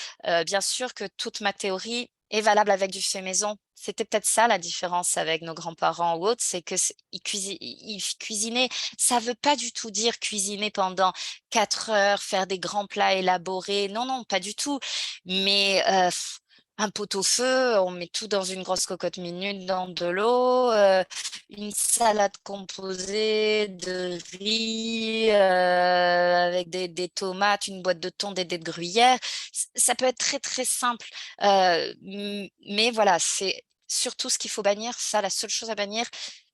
bien sûr que toute ma théorie est valable avec du fait maison. C'était peut-être ça la différence avec nos grands-parents ou autres, c'est que ils cuisinaient. Ça veut pas du tout dire cuisiner pendant 4 heures, faire des grands plats élaborés. Non, non, pas du tout. Mais un pot-au-feu, on met tout dans une grosse cocotte minute dans de l'eau, une salade composée de riz, avec des tomates, une boîte de thon, des dés de gruyère. Ça peut être très, très simple, mais voilà, c'est surtout ce qu'il faut bannir, ça, la seule chose à bannir,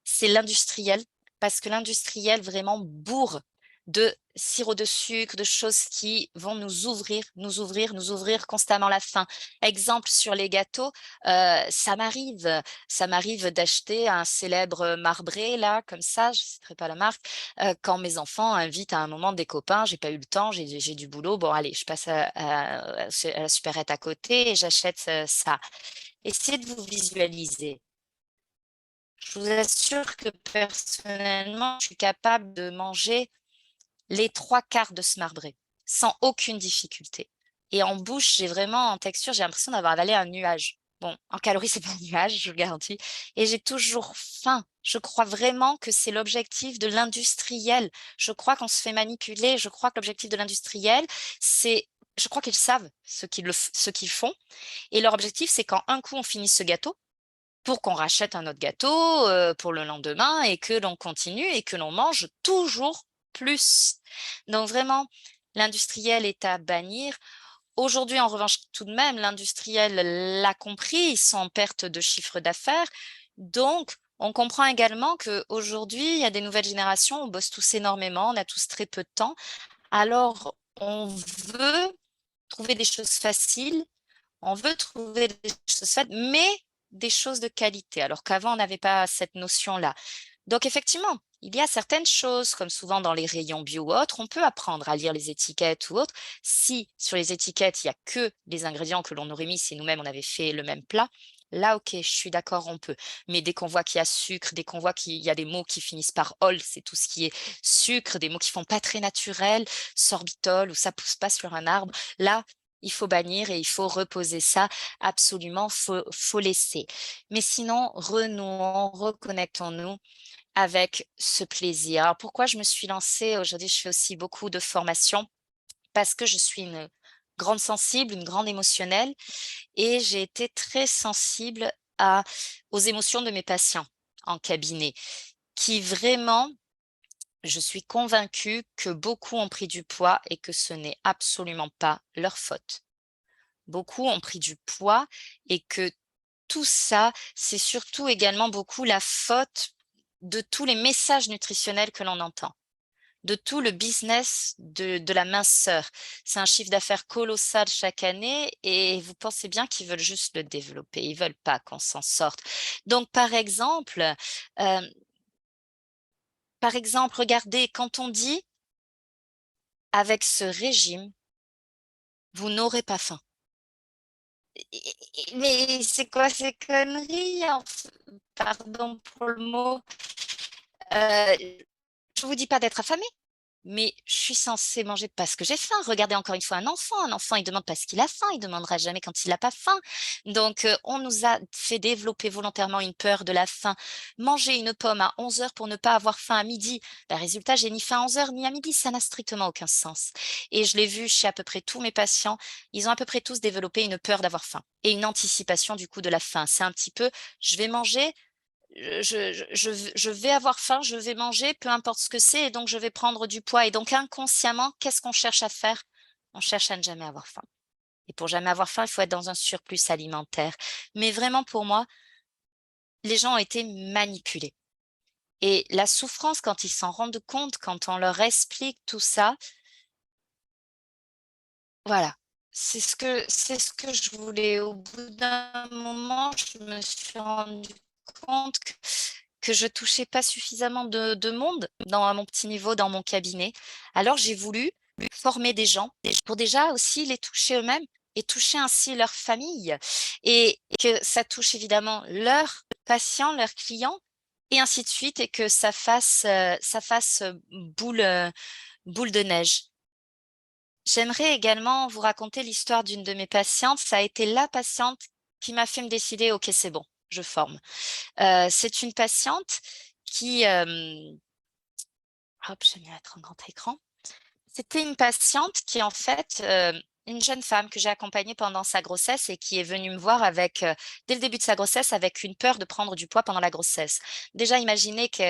c'est l'industriel, parce que l'industriel vraiment bourre de sirop de sucre, de choses qui vont nous ouvrir, nous ouvrir, nous ouvrir constamment la faim. Exemple sur les gâteaux, ça m'arrive d'acheter un célèbre marbré là, comme ça, je ne citerai pas la marque, quand mes enfants invitent à un moment des copains, j'ai pas eu le temps, j'ai du boulot, bon allez, je passe à la supérette à côté et j'achète, ça. Essayez de vous visualiser. Je vous assure que personnellement, je suis capable de manger les 3/4 de ce marbré, sans aucune difficulté. Et en bouche, j'ai vraiment en texture, j'ai l'impression d'avoir avalé un nuage. Bon, en calories, c'est pas un nuage, je vous le garantis, et j'ai toujours faim. Je crois vraiment que c'est l'objectif de l'industriel. Je crois qu'on se fait manipuler, je crois que l'objectif de l'industriel, c'est je crois qu'ils savent ce qu'ils font et leur objectif, c'est qu'en un coup, on finisse ce gâteau pour qu'on rachète un autre gâteau, pour le lendemain et que l'on continue et que l'on mange toujours plus. Donc vraiment, l'industriel est à bannir. Aujourd'hui, en revanche, tout de même, l'industriel l'a compris, ils sont en perte de chiffre d'affaires. Donc, on comprend également qu'aujourd'hui, il y a des nouvelles générations, on bosse tous énormément, on a tous très peu de temps. Alors, on veut trouver des choses faciles, on veut trouver des choses faites, mais des choses de qualité, alors qu'avant, on n'avait pas cette notion-là. Donc effectivement, il y a certaines choses, comme souvent dans les rayons bio ou autres, on peut apprendre à lire les étiquettes ou autres. Si sur les étiquettes, il y a que les ingrédients que l'on aurait mis si nous-mêmes on avait fait le même plat, là, OK, je suis d'accord, on peut. Mais dès qu'on voit qu'il y a sucre, dès qu'on voit qu'il y a des mots qui finissent par «ol», c'est tout ce qui est sucre, des mots qui font pas très naturel, sorbitol ou ça pousse pas sur un arbre, là, il faut bannir et il faut reposer ça absolument, faut laisser. Mais sinon, renouons, reconnectons-nous avec ce plaisir. Alors pourquoi je me suis lancée aujourd'hui, je fais aussi beaucoup de formations parce que je suis une grande sensible, une grande émotionnelle et j'ai été très sensible aux émotions de mes patients en cabinet qui vraiment, je suis convaincue que beaucoup ont pris du poids et que ce n'est absolument pas leur faute. Beaucoup ont pris du poids et que tout ça, c'est surtout également beaucoup la faute de tous les messages nutritionnels que l'on entend, de tout le business de la minceur. C'est un chiffre d'affaires colossal chaque année et vous pensez bien qu'ils veulent juste le développer, ils veulent pas qu'on s'en sorte. Donc heu, par exemple, regardez, quand on dit: «Avec ce régime, vous n'aurez pas faim». Mais c'est quoi ces conneries pardon pour le mot? Heu, je vous dis pas d'être affamé, mais je suis censée manger parce que j'ai faim. Regardez encore une fois un enfant, il demande parce qu'il a faim, il demandera jamais quand il a pas faim. Donc on nous a fait développer volontairement une peur de la faim. Manger une pomme à 11 heures pour ne pas avoir faim à midi. Bah, résultat, j'ai ni faim à 11 heures ni à midi, ça n'a strictement aucun sens et je l'ai vu chez à peu près tous mes patients, ils ont à peu près tous développé une peur d'avoir faim et une anticipation du coup de la faim. C'est un petit peu: «Je vais manger, je vais avoir faim, je vais manger, peu importe ce que c'est et donc je vais prendre du poids et donc inconsciemment, qu'est-ce qu'on cherche à faire? On cherche à ne jamais avoir faim et pour jamais avoir faim, il faut être dans un surplus alimentaire. Mais vraiment pour moi, les gens ont été manipulés et la souffrance quand ils s'en rendent compte, quand on leur explique tout ça, voilà, c'est ce que je voulais. Au bout d'un moment, je me suis rendue compte que je touchais pas suffisamment de monde à mon petit niveau, dans mon cabinet. Alors j'ai voulu former des gens pour déjà aussi les toucher eux-mêmes et toucher ainsi leur famille et que ça touche évidemment leurs patients, leurs clients et ainsi de suite et que ça fasse boule de neige. J'aimerais également vous raconter l'histoire d'une de mes patientes. Ça a été la patiente qui m'a fait me décider: «OK, c'est bon, je forme». C'est une patiente qui, hop, je vais mettre en grand écran. C'était une patiente qui en fait, une jeune femme que j'ai accompagnée pendant sa grossesse et qui est venue me voir avec, dès le début de sa grossesse, avec une peur de prendre du poids pendant la grossesse. Déjà imaginez que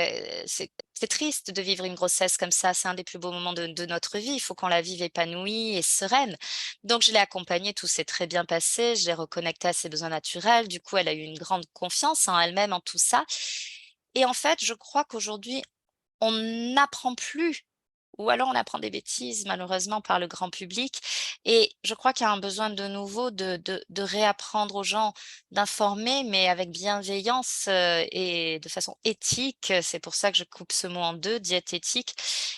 c'est triste de vivre une grossesse comme ça, c'est un des plus beaux moments de notre vie, il faut qu'on la vive épanouie et sereine. Donc je l'ai accompagnée, tout s'est très bien passé, je l'ai reconnectée à ses besoins naturels, du coup elle a eu une grande confiance en elle-même, en tout ça et en fait, je crois qu'aujourd'hui, on n'apprend plus ou alors on apprend des bêtises malheureusement par le grand public et je crois qu'il y a un besoin de nouveau de réapprendre aux gens, d'informer mais avec bienveillance, et de façon éthique, c'est pour ça que je coupe ce mot en 2, diététique,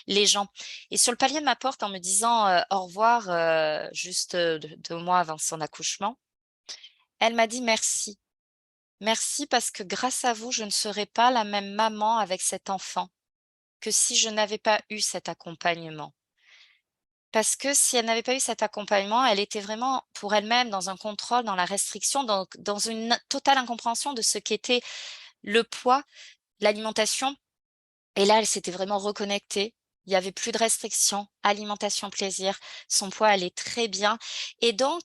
les gens. Et sur le palier de ma porte en me disant, au revoir, juste, 2 mois avant son accouchement, elle m'a dit: «Merci. Merci parce que grâce à vous, je ne serai pas la même maman avec cet enfant que si je n'avais pas eu cet accompagnement». Parce que si elle n'avait pas eu cet accompagnement, elle était vraiment pour elle-même dans un contrôle, dans la restriction, donc dans une totale incompréhension de ce qu'était le poids, l'alimentation. Et là, elle s'était vraiment reconnectée. Il y avait plus de restrictions, alimentation, plaisir. Son poids allait très bien et donc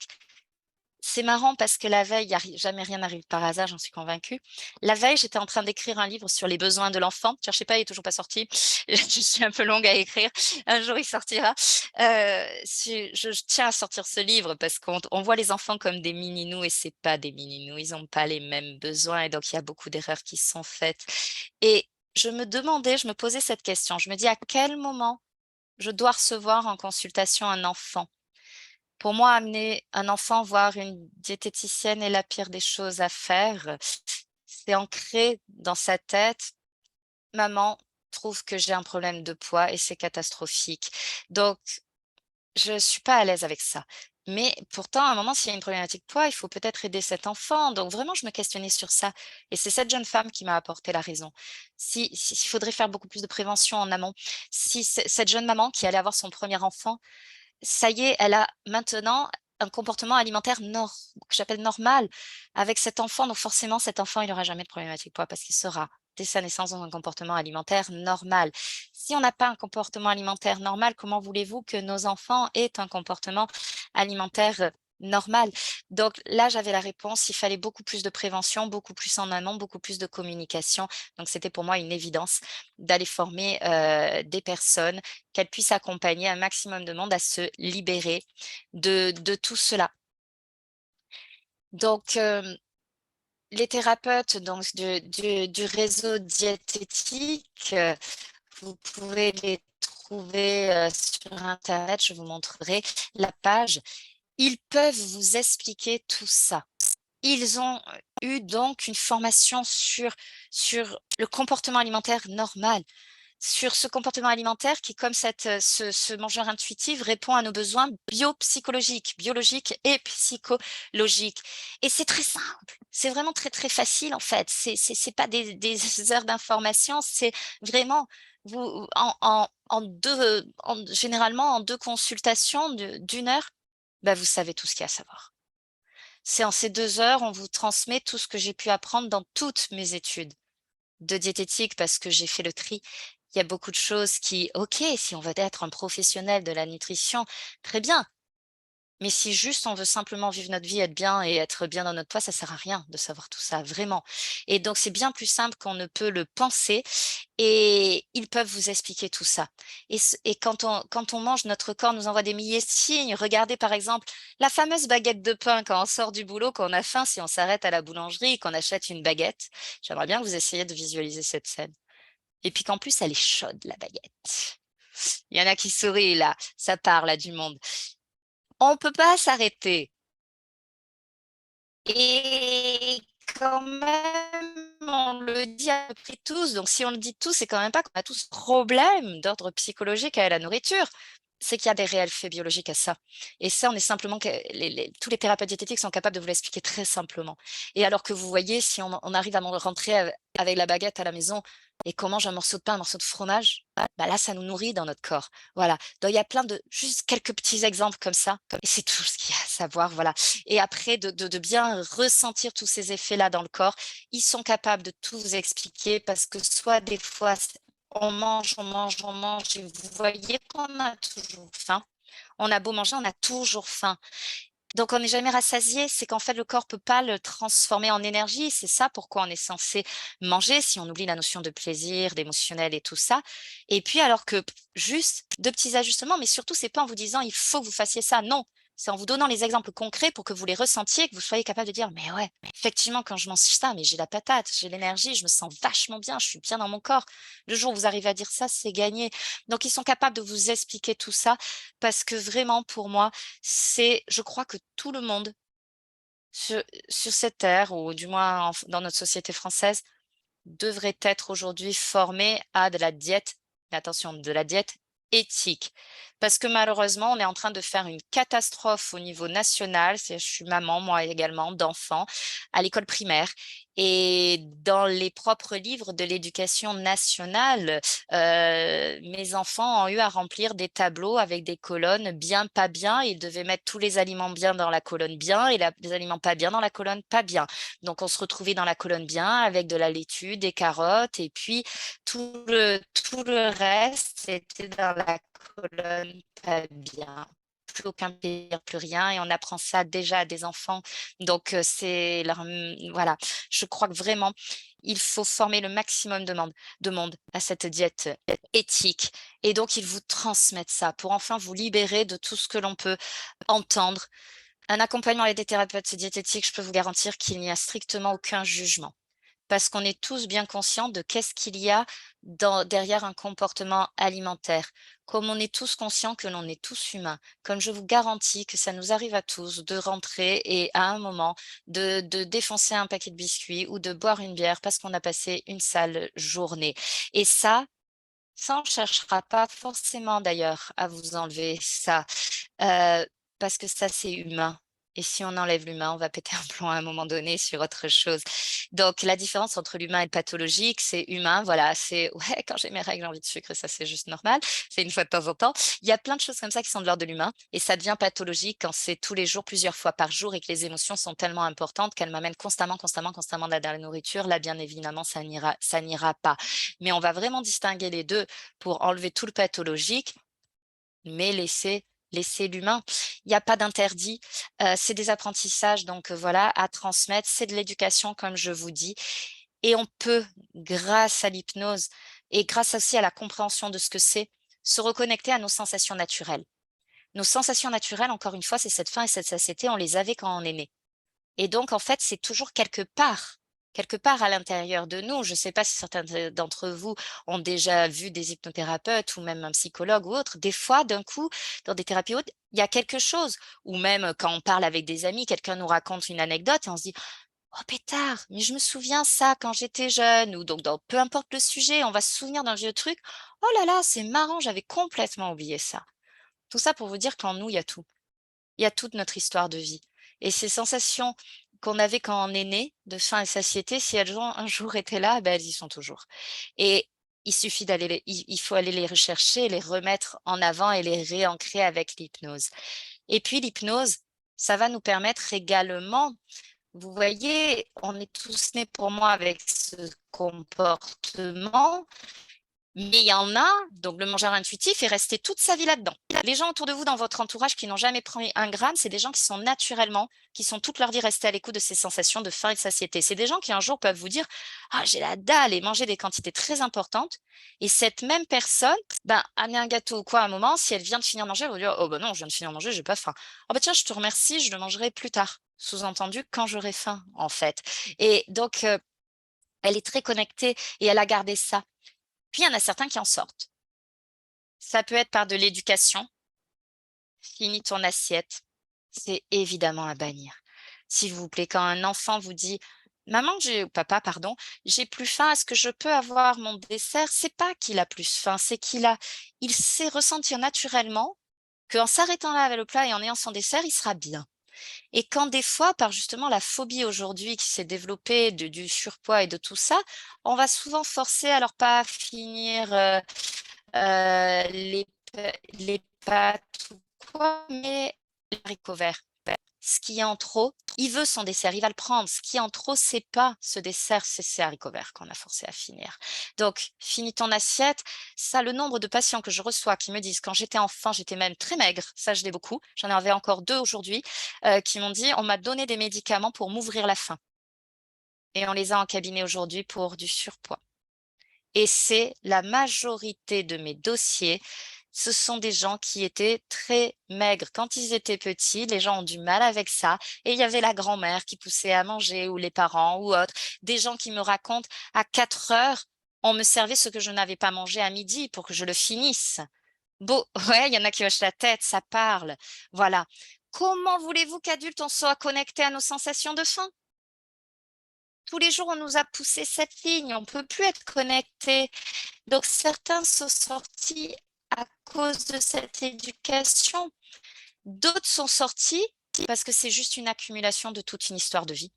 c'est marrant parce que la veille, jamais rien n'arrive par hasard, j'en suis convaincue. La veille, j'étais en train d'écrire un livre sur les besoins de l'enfant. Cherchez pas, il est toujours pas sorti. Je suis un peu longue à écrire. Un jour, il sortira. Je tiens à sortir ce livre parce qu'on voit les enfants comme des mini-nous et c'est pas des mini-nous. Ils ont pas les mêmes besoins et donc il y a beaucoup d'erreurs qui sont faites. Et je me posais cette question. Je me dis à quel moment je dois recevoir en consultation un enfant? Pour moi, amener un enfant voir une diététicienne est la pire des choses à faire. C'est ancré dans sa tête: «Maman trouve que j'ai un problème de poids et c'est catastrophique». Donc je suis pas à l'aise avec ça. Mais pourtant, à un moment, s'il y a une problématique de poids, il faut peut-être aider cet enfant. Donc vraiment, je me questionnais sur ça et c'est cette jeune femme qui m'a apporté la raison. S'il faudrait faire beaucoup plus de prévention en amont. Si cette jeune maman qui allait avoir son premier enfant, ça y est, elle a maintenant un comportement alimentaire que j'appelle normal avec cet enfant. Donc forcément, cet enfant, il aura jamais de problématique de poids parce qu'il sera dès sa naissance dans un comportement alimentaire normal. Si on n'a pas un comportement alimentaire normal, comment voulez-vous que nos enfants aient un comportement alimentaire, normal? Donc là, j'avais la réponse, il fallait beaucoup plus de prévention, beaucoup plus en amont, beaucoup plus de communication. Donc c'était pour moi une évidence d'aller former, des personnes, qu'elles puissent accompagner un maximum de monde à se libérer de tout cela. Donc, les thérapeutes donc du réseau diététique, vous pouvez les trouver, sur internet, je vous montrerai la page. Ils peuvent vous expliquer tout ça. Ils ont eu donc une formation sur le comportement alimentaire normal. Sur ce comportement alimentaire qui, comme ce mangeur intuitif, répond à nos besoins biopsychologiques, biologiques et psychologiques. Et c'est très simple, c'est vraiment très, très facile en fait. C'est pas des heures d'information, c'est vraiment vous généralement en 2 consultations d'1 heure, bah, vous savez tout ce qu'il y a à savoir. C'est en ces 2 heures, on vous transmet tout ce que j'ai pu apprendre dans toutes mes études de diététique parce que j'ai fait le tri. Il y a beaucoup de choses qui, OK, si on veut être un professionnel de la nutrition, très bien. Mais si juste on veut simplement vivre notre vie, être bien et être bien dans notre poids, ça sert à rien de savoir tout ça, vraiment. Et donc c'est bien plus simple qu'on ne peut le penser et ils peuvent vous expliquer tout ça. Et quand on mange, notre corps nous envoie des milliers de signes. Regardez par exemple la fameuse baguette de pain quand on sort du boulot, qu'on a faim, si on s'arrête à la boulangerie et qu'on achète une baguette. J'aimerais bien que vous essayiez de visualiser cette scène. Et puis qu'en plus elle est chaude, la baguette. Il y en a qui sourient là, ça part là du monde. On peut pas s'arrêter. Et quand même, on le dit à peu près tous, donc si on le dit tous, c'est quand même pas qu'on a tous problème d'ordre psychologique avec la nourriture. C'est qu'il y a des réels faits biologiques à ça. Et ça, on est simplement que tous les thérapeutes diététiques sont capables de vous l'expliquer très simplement. Et alors que vous voyez, si on arrive à rentrer avec la baguette à la maison et qu'on mange un morceau de pain, un morceau de fromage, bah là, ça nous nourrit dans notre corps. Voilà. Donc il y a plein de juste quelques petits exemples comme ça. Et c'est tout ce qu'il y a à savoir. Voilà. Et après, de bien ressentir tous ces effets-là dans le corps, ils sont capables de tout vous expliquer parce que soit des fois, on mange, on mange, on mange et vous voyez qu'on a toujours faim. On a beau manger, on a toujours faim. Donc on n'est jamais rassasié, c'est qu'en fait le corps peut pas le transformer en énergie. C'est ça pourquoi on est censé manger, si on oublie la notion de plaisir, d'émotionnel et tout ça. Et puis alors que juste 2 petits ajustements, mais surtout c'est pas en vous disant: «Il faut que vous fassiez ça». Non, c'est en vous donnant les exemples concrets pour que vous les ressentiez, que vous soyez capable de dire: «Mais ouais, mais effectivement quand je mange ça, mais j'ai la patate, j'ai l'énergie, je me sens vachement bien, je suis bien dans mon corps». Le jour où vous arrivez à dire ça, c'est gagné. Donc ils sont capables de vous expliquer tout ça parce que vraiment pour moi, je crois que tout le monde sur cette terre ou du moins dans notre société française devrait être aujourd'hui formé à de la diète, mais attention, de la diète éthique. Parce que malheureusement, on est en train de faire une catastrophe au niveau national. Je suis maman, moi également, d'enfants à l'école primaire. Et dans les propres livres de l'éducation nationale, mes enfants ont eu à remplir des tableaux avec des colonnes bien, pas bien. Ils devaient mettre tous les aliments bien dans la colonne bien et les aliments pas bien dans la colonne pas bien. Donc, on se retrouvait dans la colonne bien avec de la laitue, des carottes et puis tout le reste, c'était dans la colonne pas bien. Plus aucun plaisir, plus rien. Et on apprend ça déjà à des enfants. Donc, c'est leur, voilà. Je crois que vraiment, il faut former le maximum de monde à cette diète éthique. Et donc, ils vous transmettent ça pour enfin vous libérer de tout ce que l'on peut entendre. Un accompagnement avec des thérapeutes diététiques, je peux vous garantir qu'il n'y a strictement aucun jugement. Parce qu'on est tous bien conscients de qu'est-ce qu'il y a derrière un comportement alimentaire. Comme on est tous conscients que l'on est tous humains, comme je vous garantis que ça nous arrive à tous de rentrer et à un moment de défoncer un paquet de biscuits ou de boire une bière parce qu'on a passé une sale journée. Et ça on ne cherchera pas forcément d'ailleurs à vous enlever ça, parce que ça c'est humain. Et si on enlève l'humain, on va péter un plomb à un moment donné sur autre chose. Donc la différence entre l'humain et le pathologique, c'est humain, voilà, c'est ouais, quand j'ai mes règles, j'ai envie de sucre, ça c'est juste normal, c'est une fois de temps en temps. Il y a plein de choses comme ça qui sont de l'ordre de l'humain et ça devient pathologique quand c'est tous les jours, plusieurs fois par jour et que les émotions sont tellement importantes qu'elles m'amènent constamment, constamment, constamment de la nourriture. Là, bien évidemment, ça n'ira pas. Mais on va vraiment distinguer les deux pour enlever tout le pathologique, mais laisser l'humain. Il n'y a pas d'interdit, c'est des apprentissages donc voilà, à transmettre. C'est de l'éducation comme je vous dis et on peut, grâce à l'hypnose et grâce aussi à la compréhension de ce que c'est, se reconnecter à nos sensations naturelles. Nos sensations naturelles, encore une fois, c'est cette faim et cette satiété, on les avait quand on est né. Et donc, en fait, c'est toujours quelque part à l'intérieur de nous. Je ne sais pas si certains d'entre vous ont déjà vu des hypnothérapeutes ou même un psychologue ou autre. Des fois, d'un coup, dans des thérapies hautes, il y a quelque chose. Ou même quand on parle avec des amis, quelqu'un nous raconte une anecdote et on se dit: «Oh pétard, mais je me souviens ça quand j'étais jeune» ou donc dans peu importe le sujet, on va se souvenir d'un vieux truc. «Oh là là, c'est marrant, j'avais complètement oublié ça». Tout ça pour vous dire qu'en nous, il y a tout. Il y a toute notre histoire de vie et ces sensations qu'on avait quand on est né, de faim et satiété, si elles ont un jour été là, ben, elles y sont toujours et il suffit d'aller il faut aller les rechercher, les remettre en avant et les réancrer avec l'hypnose et puis l'hypnose, ça va nous permettre également, vous voyez, on est tous nés pour moi avec ce comportement, mais il y en a, donc le mangeur intuitif est resté toute sa vie là-dedans. Les gens autour de vous dans votre entourage qui n'ont jamais pris un gramme, c'est des gens qui sont naturellement, qui sont toute leur vie restés à l'écoute de ces sensations de faim et de satiété. C'est des gens qui un jour peuvent vous dire: «Ah, j'ai la dalle» et manger des quantités très importantes et cette même personne, ben, amener un gâteau ou quoi à un moment, si elle vient de finir de manger, elle va dire: «Oh ben non, je viens de finir de manger, j'ai pas faim». «Oh bah tiens, je te remercie, je le mangerai plus tard». Sous-entendu, quand j'aurai faim, en fait et donc elle est très connectée et elle a gardé ça. Puis il y en a certains qui en sortent. Ça peut être par de l'éducation. Finis ton assiette. C'est évidemment à bannir. S'il vous plaît, quand un enfant vous dit: «Maman, j'ai» papa pardon, «j'ai plus faim, est-ce que je peux avoir mon dessert?» c'est pas qu'il a plus faim, c'est il sait ressentir naturellement qu'en s'arrêtant là avec le plat et en ayant son dessert, il sera bien. Et quand des fois, par justement la phobie aujourd'hui qui s'est développée du surpoids et de tout ça, on va souvent forcer à leur pas finir, les pâtes ou quoi, mais les haricots verts. Ce qui est en trop, il veut son dessert, il va le prendre. Ce qui est en trop, c'est pas ce dessert, c'est ces haricots verts qu'on a forcé à finir. Donc, finis ton assiette. Ça, le nombre de patients que je reçois qui me disent: «Quand j'étais enfant, j'étais même très maigre», ça je l'ai beaucoup. J'en avais encore 2 aujourd'hui, qui m'ont dit: «On m'a donné des médicaments pour m'ouvrir la faim» et on les a en cabinet aujourd'hui pour du surpoids. Et c'est la majorité de mes dossiers, ce sont des gens qui étaient très maigres. Quand ils étaient petits, les gens ont du mal avec ça et il y avait la grand-mère qui poussait à manger ou les parents ou autres. Des gens qui me racontent: «À 4 heures, on me servait ce que je n'avais pas mangé à midi pour que je le finisse». Beau ouais, il y en a qui hochent la tête, ça parle. Voilà. Comment voulez-vous qu'adultes, on soit connectés à nos sensations de faim? Tous les jours, on nous a poussé cette ligne, on ne peut plus être connecté. Donc certains sont sortis à cause de cette éducation. D'autres sont sortis parce que c'est juste une accumulation de toute une histoire de vie.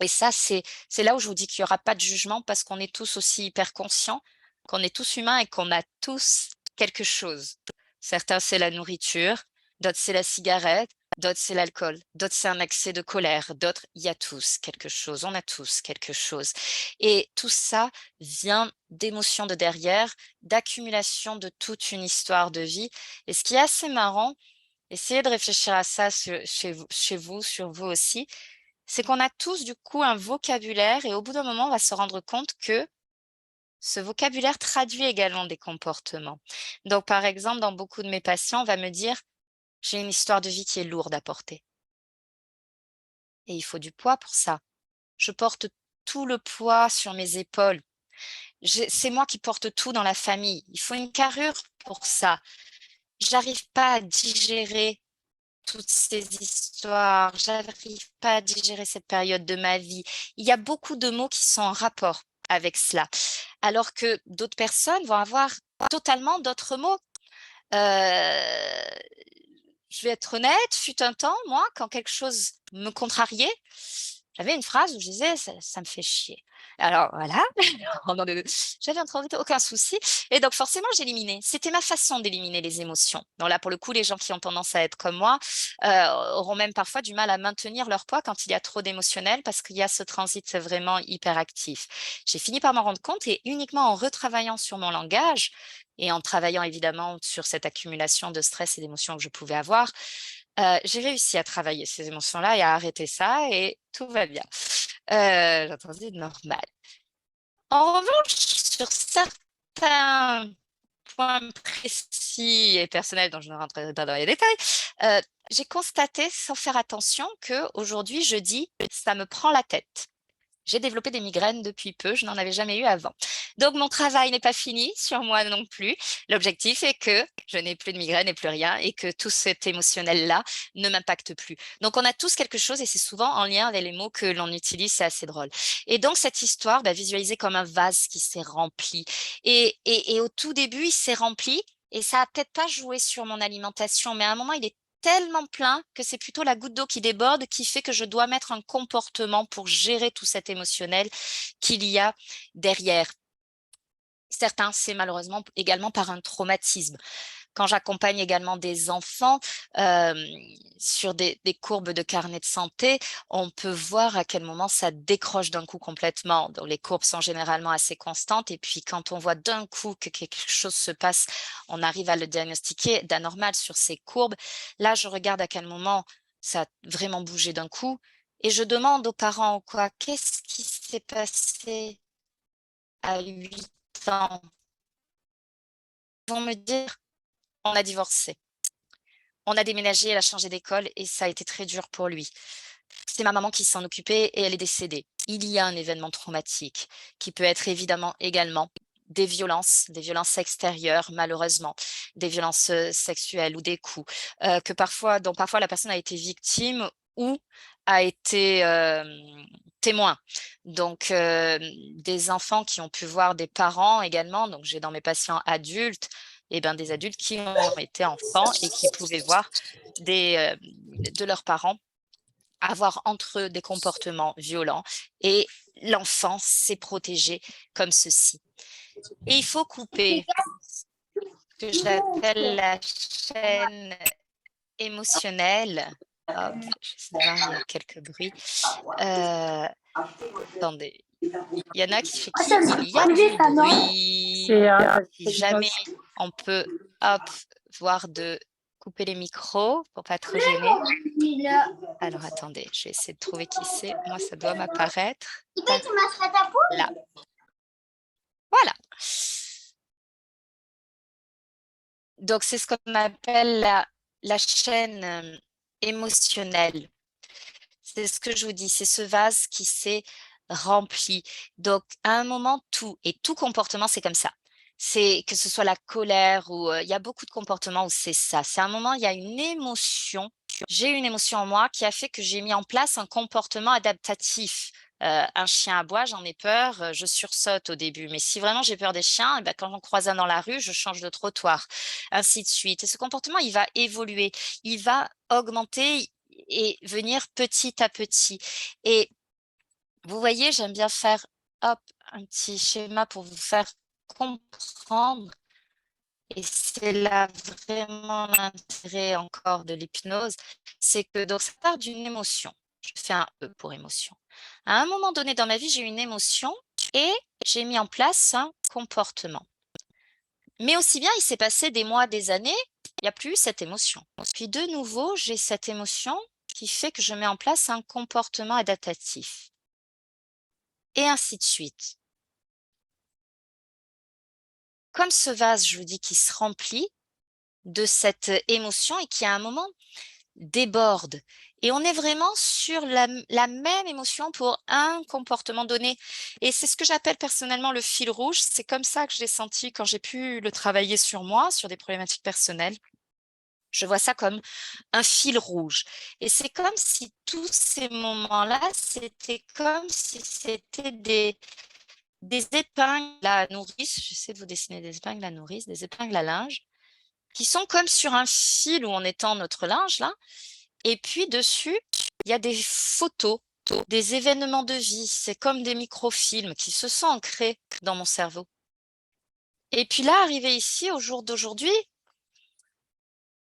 Et ça, c'est là où je vous dis qu'il n'y aura pas de jugement parce qu'on est tous aussi hyper conscients, qu'on est tous humains et qu'on a tous quelque chose. Certains, c'est la nourriture, d'autres, c'est la cigarette, d'autres, c'est l'alcool, d'autres, c'est un accès de colère, d'autres, il y a tous quelque chose, on a tous quelque chose. Et tout ça vient d'émotions de derrière, d'accumulation de toute une histoire de vie. Et ce qui est assez marrant, essayez de réfléchir à ça chez vous, sur vous aussi, c'est qu'on a tous du coup un vocabulaire et au bout d'un moment, on va se rendre compte que ce vocabulaire traduit également des comportements. Donc, par exemple, dans beaucoup de mes patients, on va me dire, j'ai une histoire de vie qui est lourde à porter. Et il faut du poids pour ça. Je porte tout le poids sur mes épaules. C'est moi qui porte tout dans la famille. Il faut une carrure pour ça. J'arrive pas à digérer toutes ces histoires, j'arrive pas à digérer cette période de ma vie. Il y a beaucoup de mots qui sont en rapport avec cela, alors que d'autres personnes vont avoir totalement d'autres mots. Je vais être honnête, fut un temps, moi, quand quelque chose me contrariait, j'avais une phrase où je disais: «Ça me fait chier». Alors voilà, j'avais aucun souci et donc forcément j'éliminais. C'était ma façon d'éliminer les émotions. Donc là, pour le coup, les gens qui ont tendance à être comme moi, auront même parfois du mal à maintenir leur poids quand il y a trop d'émotionnel parce qu'il y a ce transit vraiment hyperactif. J'ai fini par m'en rendre compte et uniquement en retravaillant sur mon langage et en travaillant évidemment sur cette accumulation de stress et d'émotions que je pouvais avoir, j'ai réussi à travailler ces émotions-là et à arrêter ça et tout va bien. J'entendais normal. En revanche, sur certains points précis et personnels dont je ne rentrerai pas dans les détails, j'ai constaté sans faire attention qu'aujourd'hui je dis: «Ça me prend la tête». J'ai développé des migraines depuis peu, je n'en avais jamais eu avant. Donc mon travail n'est pas fini sur moi non plus. L'objectif est que je n'ai plus de migraines et plus rien et que tout cet émotionnel-là ne m'impacte plus. Donc on a tous quelque chose et c'est souvent en lien avec les mots que l'on utilise, c'est assez drôle. Et donc cette histoire, visualisée comme un vase qui s'est rempli. Et au tout début, il s'est rempli et ça a peut-être pas joué sur mon alimentation, mais à un moment, il est tellement plein que c'est plutôt la goutte d'eau qui déborde qui fait que je dois mettre un comportement pour gérer tout cet émotionnel qu'il y a derrière. Certains, c'est malheureusement également par un traumatisme. Quand j'accompagne également des enfants sur des courbes de carnet de santé, on peut voir à quel moment ça décroche d'un coup complètement. Donc, les courbes sont généralement assez constantes et puis quand on voit d'un coup que quelque chose se passe, on arrive à le diagnostiquer d'anormal sur ces courbes. Là, je regarde à quel moment ça a vraiment bougé d'un coup et je demande aux parents quoi, qu'est-ce qui s'est passé à 8 ans? Ils vont me dire, on a divorcé. On a déménagé, elle a changé d'école et ça a été très dur pour lui. C'est ma maman qui s'en occupait et elle est décédée. Il y a un événement traumatique qui peut être évidemment également des violences extérieures malheureusement, des violences, sexuelles ou des coups, dont parfois la personne a été victime ou a été, témoin. Donc, des enfants qui ont pu voir des parents également, donc j'ai dans mes patients adultes et ben, des adultes qui ont été enfants et qui pouvaient voir de leurs parents avoir entre eux des comportements violents et l'enfant s'est protégé comme ceci. Et il faut couper ce que j'appelle la chaîne émotionnelle. Hop, je vais voir, il y a quelques bruits. Attendez, il y en a qui fait qui il y a du bruit. Si jamais on peut, hop, voir de couper les micros pour pas trop gêner. Alors attendez, je vais essayer de trouver qui c'est. Moi, ça doit m'apparaître. Tac, là. Voilà. Donc c'est ce qu'on appelle la chaîne, émotionnelle. C'est ce que je vous dis, c'est ce vase qui s'est rempli. Donc à un moment, tout comportement, c'est comme ça. C'est que ce soit la colère ou, il y a beaucoup de comportements où c'est ça. C'est un moment, il y a une émotion. J'ai une émotion en moi qui a fait que j'ai mis en place un comportement adaptatif. Un chien aboie, j'en ai peur, je sursaute au début. Mais si vraiment j'ai peur des chiens, quand j'en croise un dans la rue, je change de trottoir, ainsi de suite. Et ce comportement, il va évoluer, il va augmenter et venir petit à petit. Et Vous voyez, j'aime bien faire, hop, un petit schéma pour vous faire comprendre. Et c'est là vraiment l'intérêt encore de l'hypnose, c'est que donc ça part d'une émotion. Je fais un E pour émotion. À un moment donné dans ma vie, j'ai eu une émotion et j'ai mis en place un comportement. Mais aussi bien, il s'est passé des mois, des années, il n'y a plus eu cette émotion. Puis de nouveau, j'ai cette émotion qui fait que je mets en place un comportement adaptatif. Et ainsi de suite. Comme ce vase, je vous dis, qui se remplit de cette émotion et qui à un moment déborde. Et on est vraiment sur la même émotion pour un comportement donné. Et c'est ce que j'appelle personnellement le fil rouge. C'est comme ça que je l'ai senti quand j'ai pu le travailler sur moi, sur des problématiques personnelles. Je vois ça comme un fil rouge. Et c'est comme si tous ces moments-là, c'était comme si c'était des épingles à nourrice. J'essaie de vous dessiner des épingles à nourrice, des épingles à linge, qui sont comme sur un fil où on étend notre linge, là. Et puis dessus, il y a des photos, des événements de vie. C'est comme des microfilms qui se sont ancrés dans mon cerveau. Et puis là, arrivé ici, au jour d'aujourd'hui,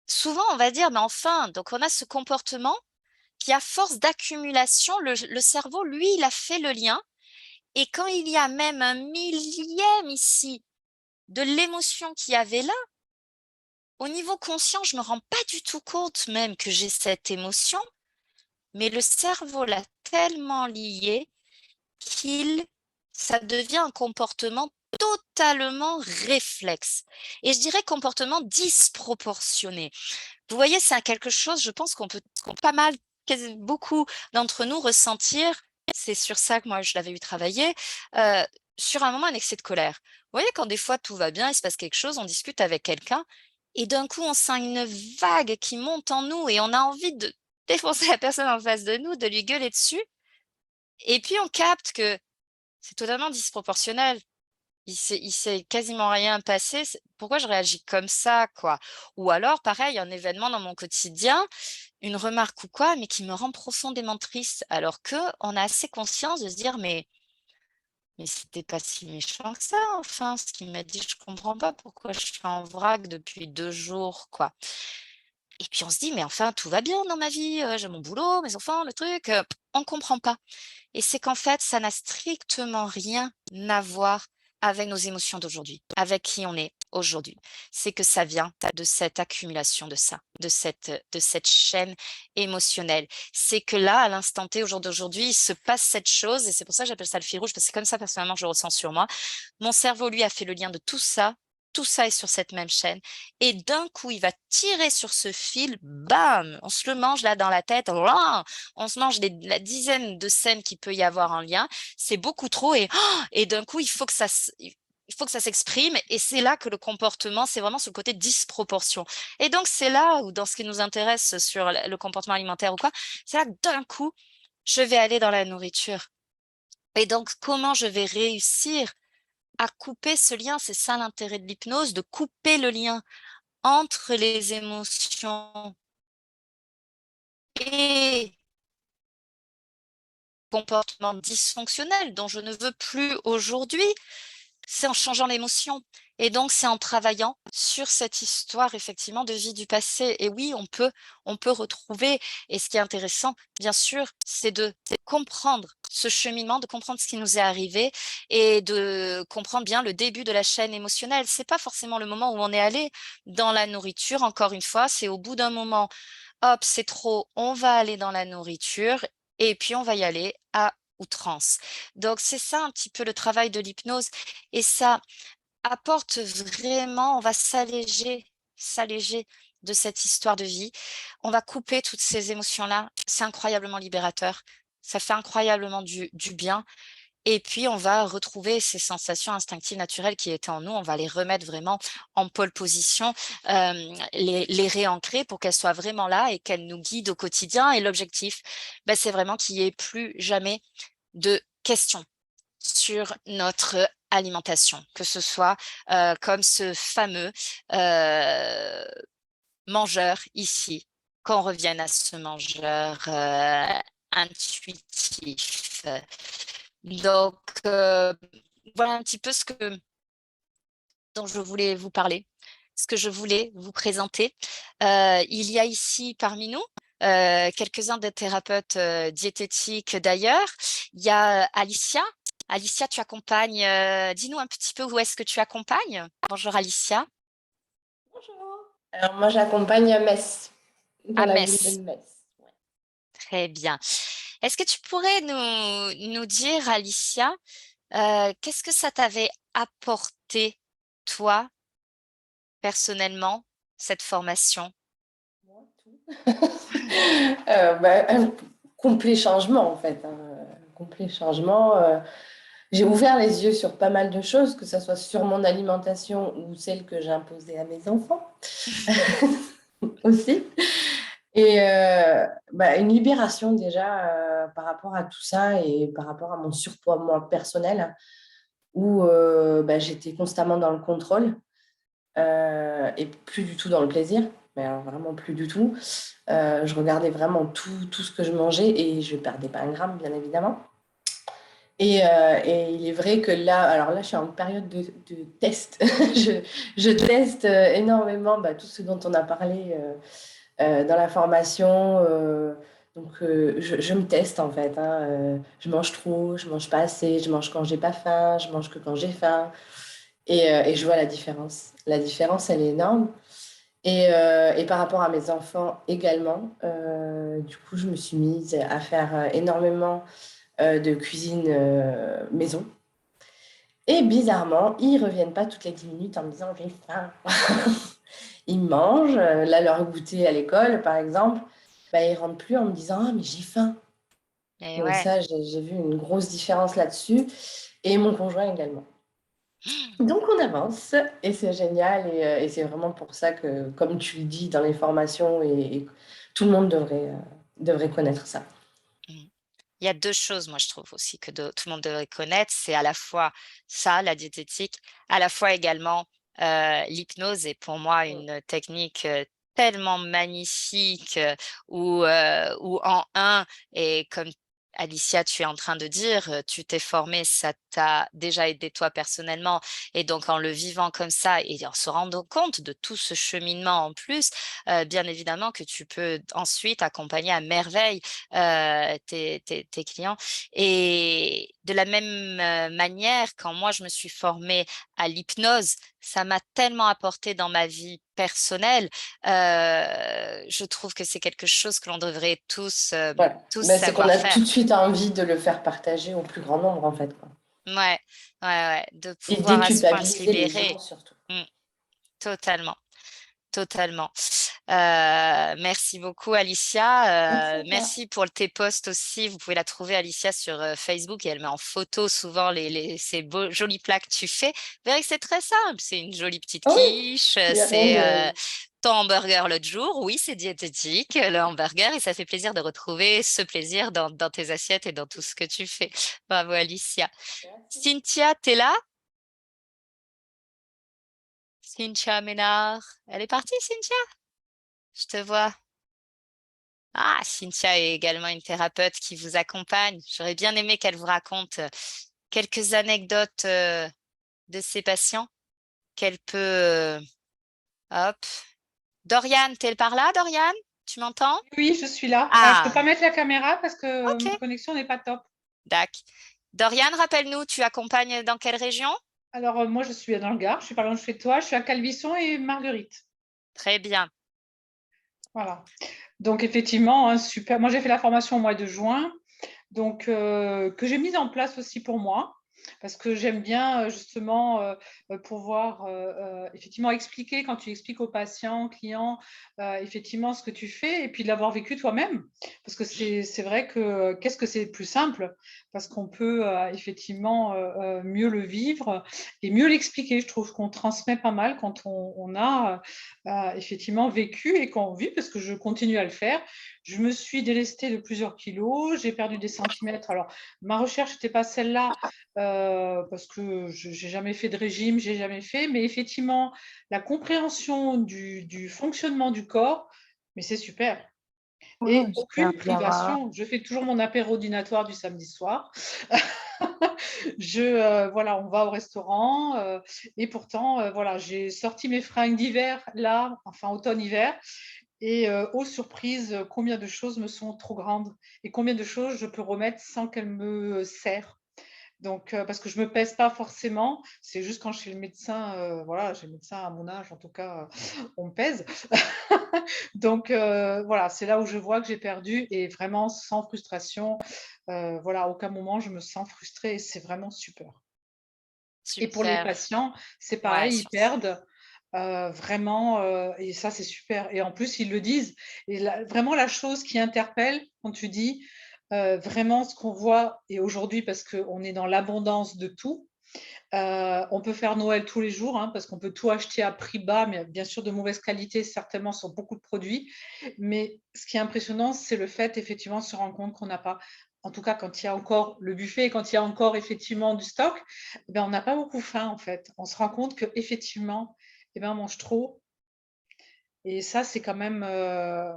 souvent on va dire, mais enfin, donc on a ce comportement qui, à force d'accumulation, le cerveau, lui, il a fait le lien. Et quand il y a même un millième ici de l'émotion qu'il y avait là, au niveau conscient, je me rends pas du tout compte même que j'ai cette émotion, mais le cerveau l'a tellement lié ça devient un comportement totalement réflexe. Et je dirais comportement disproportionné. Vous voyez, c'est quelque chose, je pense qu'on peut pas mal, beaucoup d'entre nous ressentir, c'est sur ça que moi je l'avais eu travaillé, sur un moment un excès de colère. Vous voyez, quand des fois tout va bien, il se passe quelque chose, on discute avec quelqu'un, et d'un coup on sent une vague qui monte en nous et on a envie de défoncer la personne en face de nous, de lui gueuler dessus, et puis on capte que c'est totalement disproportionnel. Il s'est quasiment rien passé. Pourquoi je réagis comme ça, quoi? Ou alors, pareil, un événement dans mon quotidien, une remarque ou quoi, mais qui me rend profondément triste. Alors que on a assez conscience de se dire, mais c'était pas si méchant que ça, enfin, ce qu'il m'a dit, je comprends pas pourquoi je suis en vrac depuis 2 jours, quoi. Et puis on se dit, mais enfin, tout va bien dans ma vie, j'ai mon boulot, mes enfants, le truc, on comprend pas. Et c'est qu'en fait, ça n'a strictement rien à voir avec nos émotions d'aujourd'hui, avec qui on est aujourd'hui. C'est que ça vient de cette accumulation de ça, de cette chaîne émotionnelle. C'est que là, à l'instant T, au jour d'aujourd'hui, il se passe cette chose, et c'est pour ça que j'appelle ça le fil rouge, parce que c'est comme ça personnellement que je le ressens sur moi. Mon cerveau, lui, a fait le lien de tout ça est sur cette même chaîne. Et d'un coup, il va tirer sur ce fil, bam, on se le mange là dans la tête, on se mange la dizaine de scènes qu'il peut y avoir en lien. C'est beaucoup trop et d'un coup, il faut que ça s'exprime et c'est là que le comportement, c'est vraiment ce côté disproportion. Et donc, c'est là où, dans ce qui nous intéresse sur le comportement alimentaire ou quoi, c'est là que d'un coup, je vais aller dans la nourriture. Et donc, comment je vais réussir à couper ce lien? C'est ça l'intérêt de l'hypnose, de couper le lien entre les émotions et comportements dysfonctionnels dont je ne veux plus aujourd'hui, c'est en changeant l'émotion. Et donc, c'est en travaillant sur cette histoire, effectivement, de vie du passé. Et oui, on peut retrouver. Et ce qui est intéressant, bien sûr, c'est de comprendre ce cheminement, de comprendre ce qui nous est arrivé et de comprendre bien le début de la chaîne émotionnelle. C'est pas forcément le moment où on est allé dans la nourriture. Encore une fois, c'est au bout d'un moment, hop, c'est trop, on va aller dans la nourriture et puis on va y aller à outrance. Donc, c'est ça un petit peu le travail de l'hypnose et ça apporte vraiment, on va s'alléger de cette histoire de vie. On va couper toutes ces émotions-là. C'est incroyablement libérateur. Ça fait incroyablement du bien. Et puis, on va retrouver ces sensations instinctives naturelles qui étaient en nous. On va les remettre vraiment en pole position, les réancrer pour qu'elles soient vraiment là et qu'elles nous guident au quotidien. Et l'objectif, c'est vraiment qu'il n'y ait plus jamais de questions sur notre alimentation, que ce soit comme ce fameux mangeur ici, qu'on revienne à ce mangeur intuitif, Donc, voilà un petit peu dont je voulais vous parler, ce que je voulais vous présenter. Il y a ici parmi nous quelques-uns des thérapeutes diététiques d'ailleurs. Il y a Alicia. Alicia, tu accompagnes, dis-nous un petit peu où est-ce que tu accompagnes. Bonjour Alicia. Bonjour. Alors moi j'accompagne à Metz, dans À la ville de Metz. Metz. Ouais. Très bien. Est-ce que tu pourrais nous dire, Alicia, qu'est-ce que ça t'avait apporté, toi, personnellement, cette formation? Moi, tout. Un complet changement en fait. Un complet changement. J'ai ouvert les yeux sur pas mal de choses, que ce soit sur mon alimentation ou celle que j'imposais à mes enfants aussi. Et une libération déjà par rapport à tout ça et par rapport à mon surpoids moi personnel, où j'étais constamment dans le contrôle et plus du tout dans le plaisir, mais alors vraiment plus du tout. Je regardais vraiment tout ce que je mangeais et je perdais pas un gramme, bien évidemment. Et il est vrai que là, alors là, je suis en période de test. Je teste énormément tout ce dont on a parlé dans la formation. Je me teste en fait. Je mange trop, je mange pas assez, je mange quand j'ai pas faim, je mange que quand j'ai faim. Et je vois la différence. La différence, elle est énorme. Et par rapport à mes enfants également, du coup, je me suis mise à faire énormément de cuisine maison. Et bizarrement, ils ne reviennent pas toutes les 10 minutes en me disant j'ai faim. Ils mangent, là, leur goûter à l'école, par exemple, ils ne rentrent plus en me disant ah, mais j'ai faim. Et Donc, ouais. ça, j'ai vu une grosse différence là-dessus. Et mon conjoint également. Donc on avance et c'est génial et c'est vraiment pour ça que, comme tu le dis dans les formations, et tout le monde devrait connaître ça. Mm. Il y a deux choses, moi, je trouve aussi que tout le monde devrait connaître. C'est à la fois ça, la diététique, à la fois également l'hypnose est pour moi une technique tellement magnifique où en un, et comme Alicia, tu es en train de dire, tu t'es formée, ça t'a déjà aidé toi personnellement. Et donc, en le vivant comme ça et en se rendant compte de tout ce cheminement en plus, bien évidemment que tu peux ensuite accompagner à merveille tes clients. Et de la même manière, quand moi, je me suis formée à l'hypnose, ça m'a tellement apporté dans ma vie personnelle. Je trouve que c'est quelque chose que l'on devrait Voilà. tous C'est qu'on savoir a faire. tout de suite envie de le faire partager au plus grand nombre, en fait, quoi. Ouais, ouais, de Et pouvoir à ce point se déculpabiliser les gens, libérer. surtout. Mm, totalement. Totalement. Merci beaucoup, Merci Alicia. à toi. Merci pour tes posts aussi. Vous pouvez la trouver, Alicia, sur Facebook et elle met en photo souvent ces beaux, jolis plats que tu fais. Vous verrez que c'est très simple. C'est une jolie petite Ah oui, quiche. il n'y a rien C'est de... ton hamburger l'autre jour. Oui, c'est diététique, le hamburger. Et ça fait plaisir de retrouver ce plaisir dans tes assiettes et dans tout ce que tu fais. Bravo, Alicia. Merci. Cynthia, t'es là? Cynthia Ménard. Elle est partie, Cynthia? Je te vois. Ah, Cynthia est également une thérapeute qui vous accompagne. J'aurais bien aimé qu'elle vous raconte quelques anecdotes de ses patients qu'elle peut... hop. Doriane, t'es par là, Doriane? Tu m'entends? Oui, je suis là. Je ne peux Ah, pas mettre la caméra parce que ok, ma connexion n'est pas top. d'accord. Doriane, rappelle-nous, tu accompagnes dans quelle région? Alors, moi, je suis dans le Gard. Je suis pas loin de chez toi. Je suis à Calvisson et Marguerite. Très bien. Voilà. Donc, effectivement, super. Moi, j'ai fait la formation au mois de juin. Donc, que j'ai mise en place aussi pour moi, parce que j'aime bien justement pouvoir effectivement expliquer, quand tu expliques aux patients, aux clients, effectivement ce que tu fais, et puis de l'avoir vécu toi-même, parce que c'est vrai que qu'est-ce que c'est plus simple, parce qu'on peut effectivement mieux le vivre et mieux l'expliquer. Je trouve qu'on transmet pas mal quand on a effectivement vécu et qu'on vit, parce que je continue à le faire. Je me suis délestée de plusieurs kilos, j'ai perdu des centimètres. Alors, ma recherche n'était pas celle-là parce que je n'ai jamais fait de régime, j'ai jamais fait, mais effectivement, la compréhension du fonctionnement du corps, mais c'est super. Oh, Et j'espère aucune bien voir. privation. Je fais toujours mon apéro dînatoire du samedi soir. Voilà, on va au restaurant et pourtant, voilà, j'ai sorti mes fringues d'hiver là, enfin automne-hiver. Et aux surprises, combien de choses me sont trop grandes et combien de choses je peux remettre sans qu'elles me serrent. Donc, parce que je ne me pèse pas forcément, c'est juste quand chez le médecin, voilà, chez le médecin à mon âge, en tout cas, on me pèse. Donc, voilà, c'est là où je vois que j'ai perdu et vraiment sans frustration. Voilà, à aucun moment je me sens frustrée et c'est vraiment super. Et pour les Super. patients, c'est Ouais, pareil, ils perdent vraiment, et ça, c'est super. Et en plus, ils le disent. Et vraiment, la chose qui interpelle, quand tu dis vraiment ce qu'on voit, et aujourd'hui, parce qu'on est dans l'abondance de tout, on peut faire Noël tous les jours, hein, parce qu'on peut tout acheter à prix bas, mais bien sûr de mauvaise qualité, certainement sur beaucoup de produits. Mais ce qui est impressionnant, c'est le fait, effectivement, de se rendre compte qu'on n'a pas, en tout cas quand il y a encore le buffet, quand il y a encore effectivement du stock, on n'a pas beaucoup faim, en fait. On se rend compte qu'effectivement, on mange trop. Et ça, c'est quand même,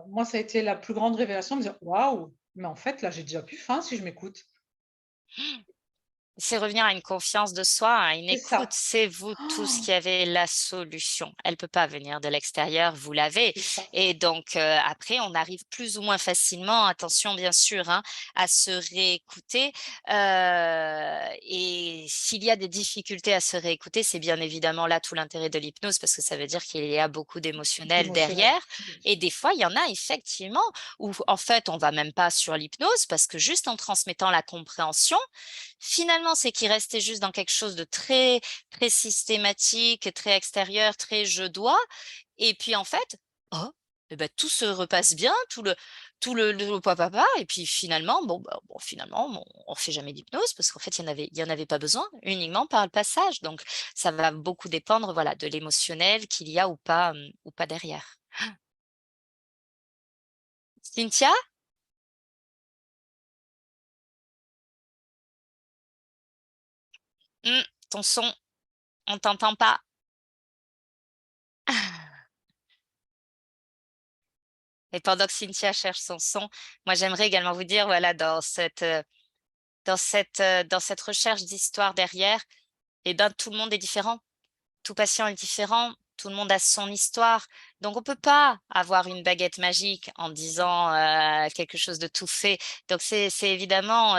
moi, ça a été la plus grande révélation, de me dire, waouh, mais en fait, là, j'ai déjà plus faim si je m'écoute. C'est revenir à une confiance de soi, à une C'est écoute. ça. C'est vous tous Oh, qui avez la solution. Elle ne peut pas venir de l'extérieur, vous l'avez. c'est ça. Et donc, après, on arrive plus ou moins facilement, attention bien sûr, hein, à se réécouter. Et s'il y a des difficultés à se réécouter, c'est bien évidemment là tout l'intérêt de l'hypnose, parce que ça veut dire qu'il y a beaucoup d'émotionnel Émotionnel. derrière. Et des fois, il y en a effectivement où, en fait, on va même pas sur l'hypnose, parce que juste en transmettant la compréhension, finalement, c'est qu'il restait juste dans quelque chose de très, très systématique, très extérieur, très je dois. Et puis en fait, oh, eh ben, tout se repasse bien, tout le papa. Et puis finalement, finalement, on fait jamais d'hypnose parce qu'en fait, il y en avait pas besoin, uniquement par le passage. Donc, ça va beaucoup dépendre, voilà, de l'émotionnel qu'il y a ou pas derrière. Cynthia? Ton son, on t'entend pas. Et pendant que Cynthia cherche son son, moi j'aimerais également vous dire, voilà, dans cette recherche d'histoire derrière, eh ben, tout le monde est différent. Tout patient est différent, tout le monde a son histoire. Donc, on ne peut pas avoir une baguette magique en disant quelque chose de tout fait. Donc, c'est évidemment,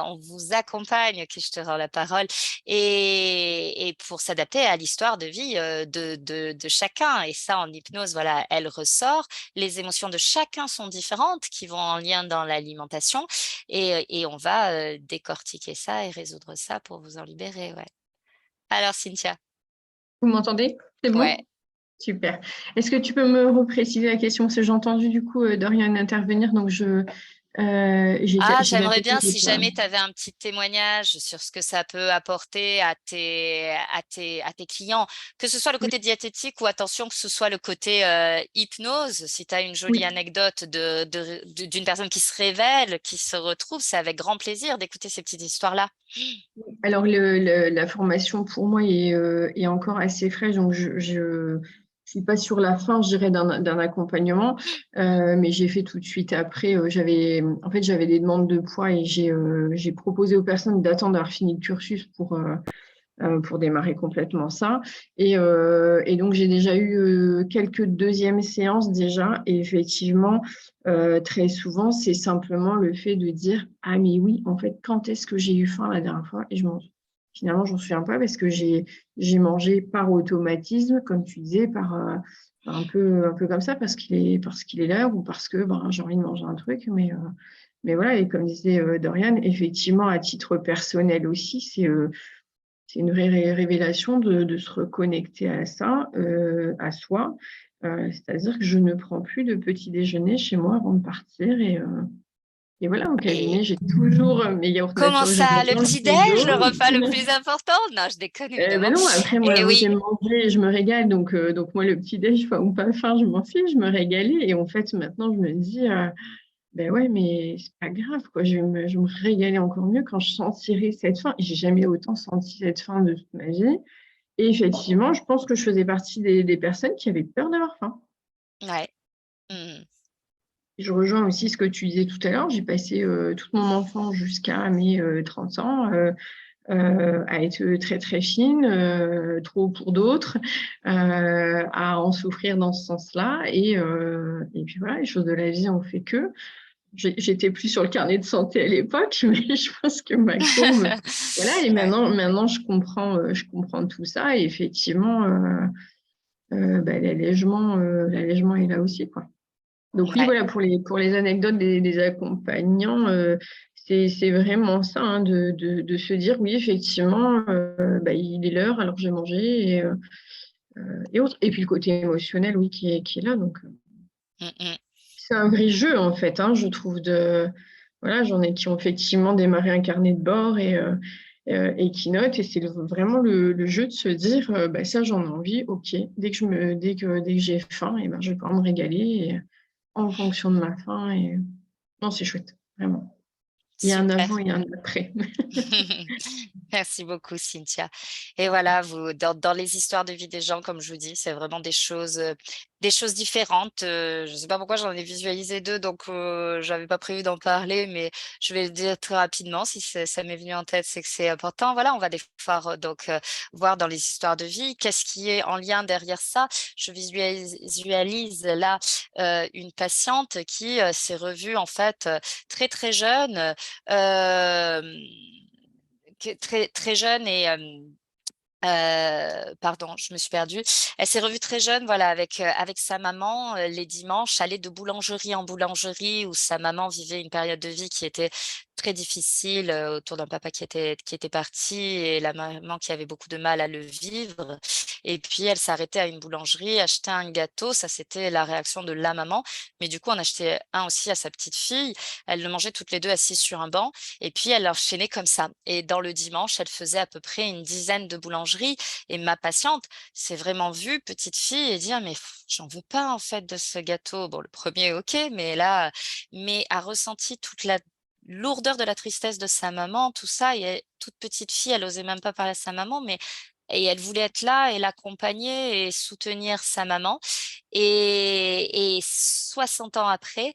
on vous accompagne, que je te rends la parole, et pour s'adapter à l'histoire de vie de chacun. Et ça, en hypnose, voilà, elle ressort. Les émotions de chacun sont différentes, qui vont en lien dans l'alimentation, et on va décortiquer ça et résoudre ça pour vous en libérer. Ouais. Alors, Cynthia, Vous m'entendez? C'est ouais. bon? Super. Est-ce que tu peux me repréciser la question? Parce que j'ai entendu du coup Dorian intervenir, donc Ah, j'ai j'aimerais zappé, bien j'ai si pas. jamais tu avais un petit témoignage sur ce que ça peut apporter à tes clients, que ce soit le Oui, côté diététique ou attention, que ce soit le côté hypnose. Si tu as une jolie oui. anecdote d'une personne qui se révèle, qui se retrouve, c'est avec grand plaisir d'écouter ces petites histoires-là. Alors la formation pour moi est encore assez fraîche, donc je suis pas sur la fin, je dirais, d'un accompagnement, mais j'ai fait tout de suite après. En fait, j'avais des demandes de poids et j'ai proposé aux personnes d'attendre d'avoir fini le cursus pour démarrer complètement ça. Et donc, j'ai déjà eu quelques deuxièmes séances déjà. Et effectivement, très souvent, c'est simplement le fait de dire, ah mais oui, en fait, quand est-ce que j'ai eu faim la dernière fois? Et finalement, j'en souviens pas parce que j'ai mangé par automatisme, comme tu disais, un peu comme ça, parce qu'il est l'heure ou parce que j'ai envie de manger un truc. Mais voilà, et comme disait Dorian, effectivement, à titre personnel aussi, c'est une révélation de se reconnecter à ça, à soi. C'est-à-dire que je ne prends plus de petit déjeuner chez moi avant de partir. Et voilà, au Et cabinet, j'ai toujours mes yaourts comment naturels, j'en ça, ai le dans le petit-déj, le frigo. repas le plus important? Non, je déconne Ben évidemment. non, après, moi, Et oui, j'aime manger, je me régale. Donc moi, le petit-déj, faim ou pas faim, je m'en fiche, je me régalais. Et en fait, maintenant, je me dis, ben ouais, mais c'est pas grave, quoi. Je vais me régaler encore mieux quand je sentirai cette faim. Et j'ai jamais autant senti cette faim de toute ma vie. Et effectivement, je pense que je faisais partie des personnes qui avaient peur d'avoir faim. ouais. Mmh. Je rejoins aussi ce que tu disais tout à l'heure. J'ai passé toute mon enfance jusqu'à mes 30 ans à être très très fine, trop pour d'autres, à en souffrir dans ce sens-là. Et puis voilà, les choses de la vie ont fait que. J'étais plus sur le carnet de santé à l'époque, mais je pense que ma courbe, voilà. Et Ouais. maintenant je comprends tout ça. Et effectivement, l'allègement est là aussi, quoi. Donc oui, Ouais. voilà, pour les anecdotes des accompagnants, c'est vraiment ça, hein, de se dire, oui, effectivement, il est l'heure, alors j'ai mangé, et autres. Et puis le côté émotionnel, oui, qui est là. Donc Mm, mm. c'est un vrai jeu, en fait, hein, je trouve. Voilà, j'en ai qui ont effectivement démarré un carnet de bord et qui notent. Et c'est vraiment le jeu de se dire, ça, j'en ai envie, ok. Dès que j'ai faim, et je vais pouvoir me régaler en fonction de ma faim. Et non, c'est chouette, vraiment. Il y a un Super. avant et un après. Merci beaucoup, Cynthia. Et voilà, dans les histoires de vie des gens, comme je vous dis, c'est vraiment des choses différentes. Je ne sais pas pourquoi j'en ai visualisé deux, donc je n'avais pas prévu d'en parler, mais je vais le dire très rapidement. Si ça m'est venu en tête, c'est que c'est important. Voilà, on va des fois voir dans les histoires de vie qu'est-ce qui est en lien derrière ça. Je visualise là une patiente qui s'est revue en fait très très jeune. Très, très jeune et pardon, je me suis perdue. Elle s'est revue très jeune, voilà, avec sa maman les dimanches, aller de boulangerie en boulangerie où sa maman vivait une période de vie qui était très difficile autour d'un papa qui était parti et la maman qui avait beaucoup de mal à le vivre. Et puis elle s'arrêtait à une boulangerie, achetait un gâteau, ça c'était la réaction de la maman. Mais du coup, on achetait un aussi à sa petite fille. Elles le mangeaient toutes les deux assises sur un banc. Et puis, elle enchaînait comme ça. Et dans le dimanche, elle faisait à peu près une dizaine de boulangeries. Et ma patiente s'est vraiment vue, petite fille, et dire, mais j'en veux pas en fait de ce gâteau. Bon, le premier, ok, mais là, mais a ressenti toute la lourdeur de la tristesse de sa maman, tout ça. Et toute petite fille, elle osait même pas parler à sa maman, mais et elle voulait être là et l'accompagner et soutenir sa maman. Et 60 ans après,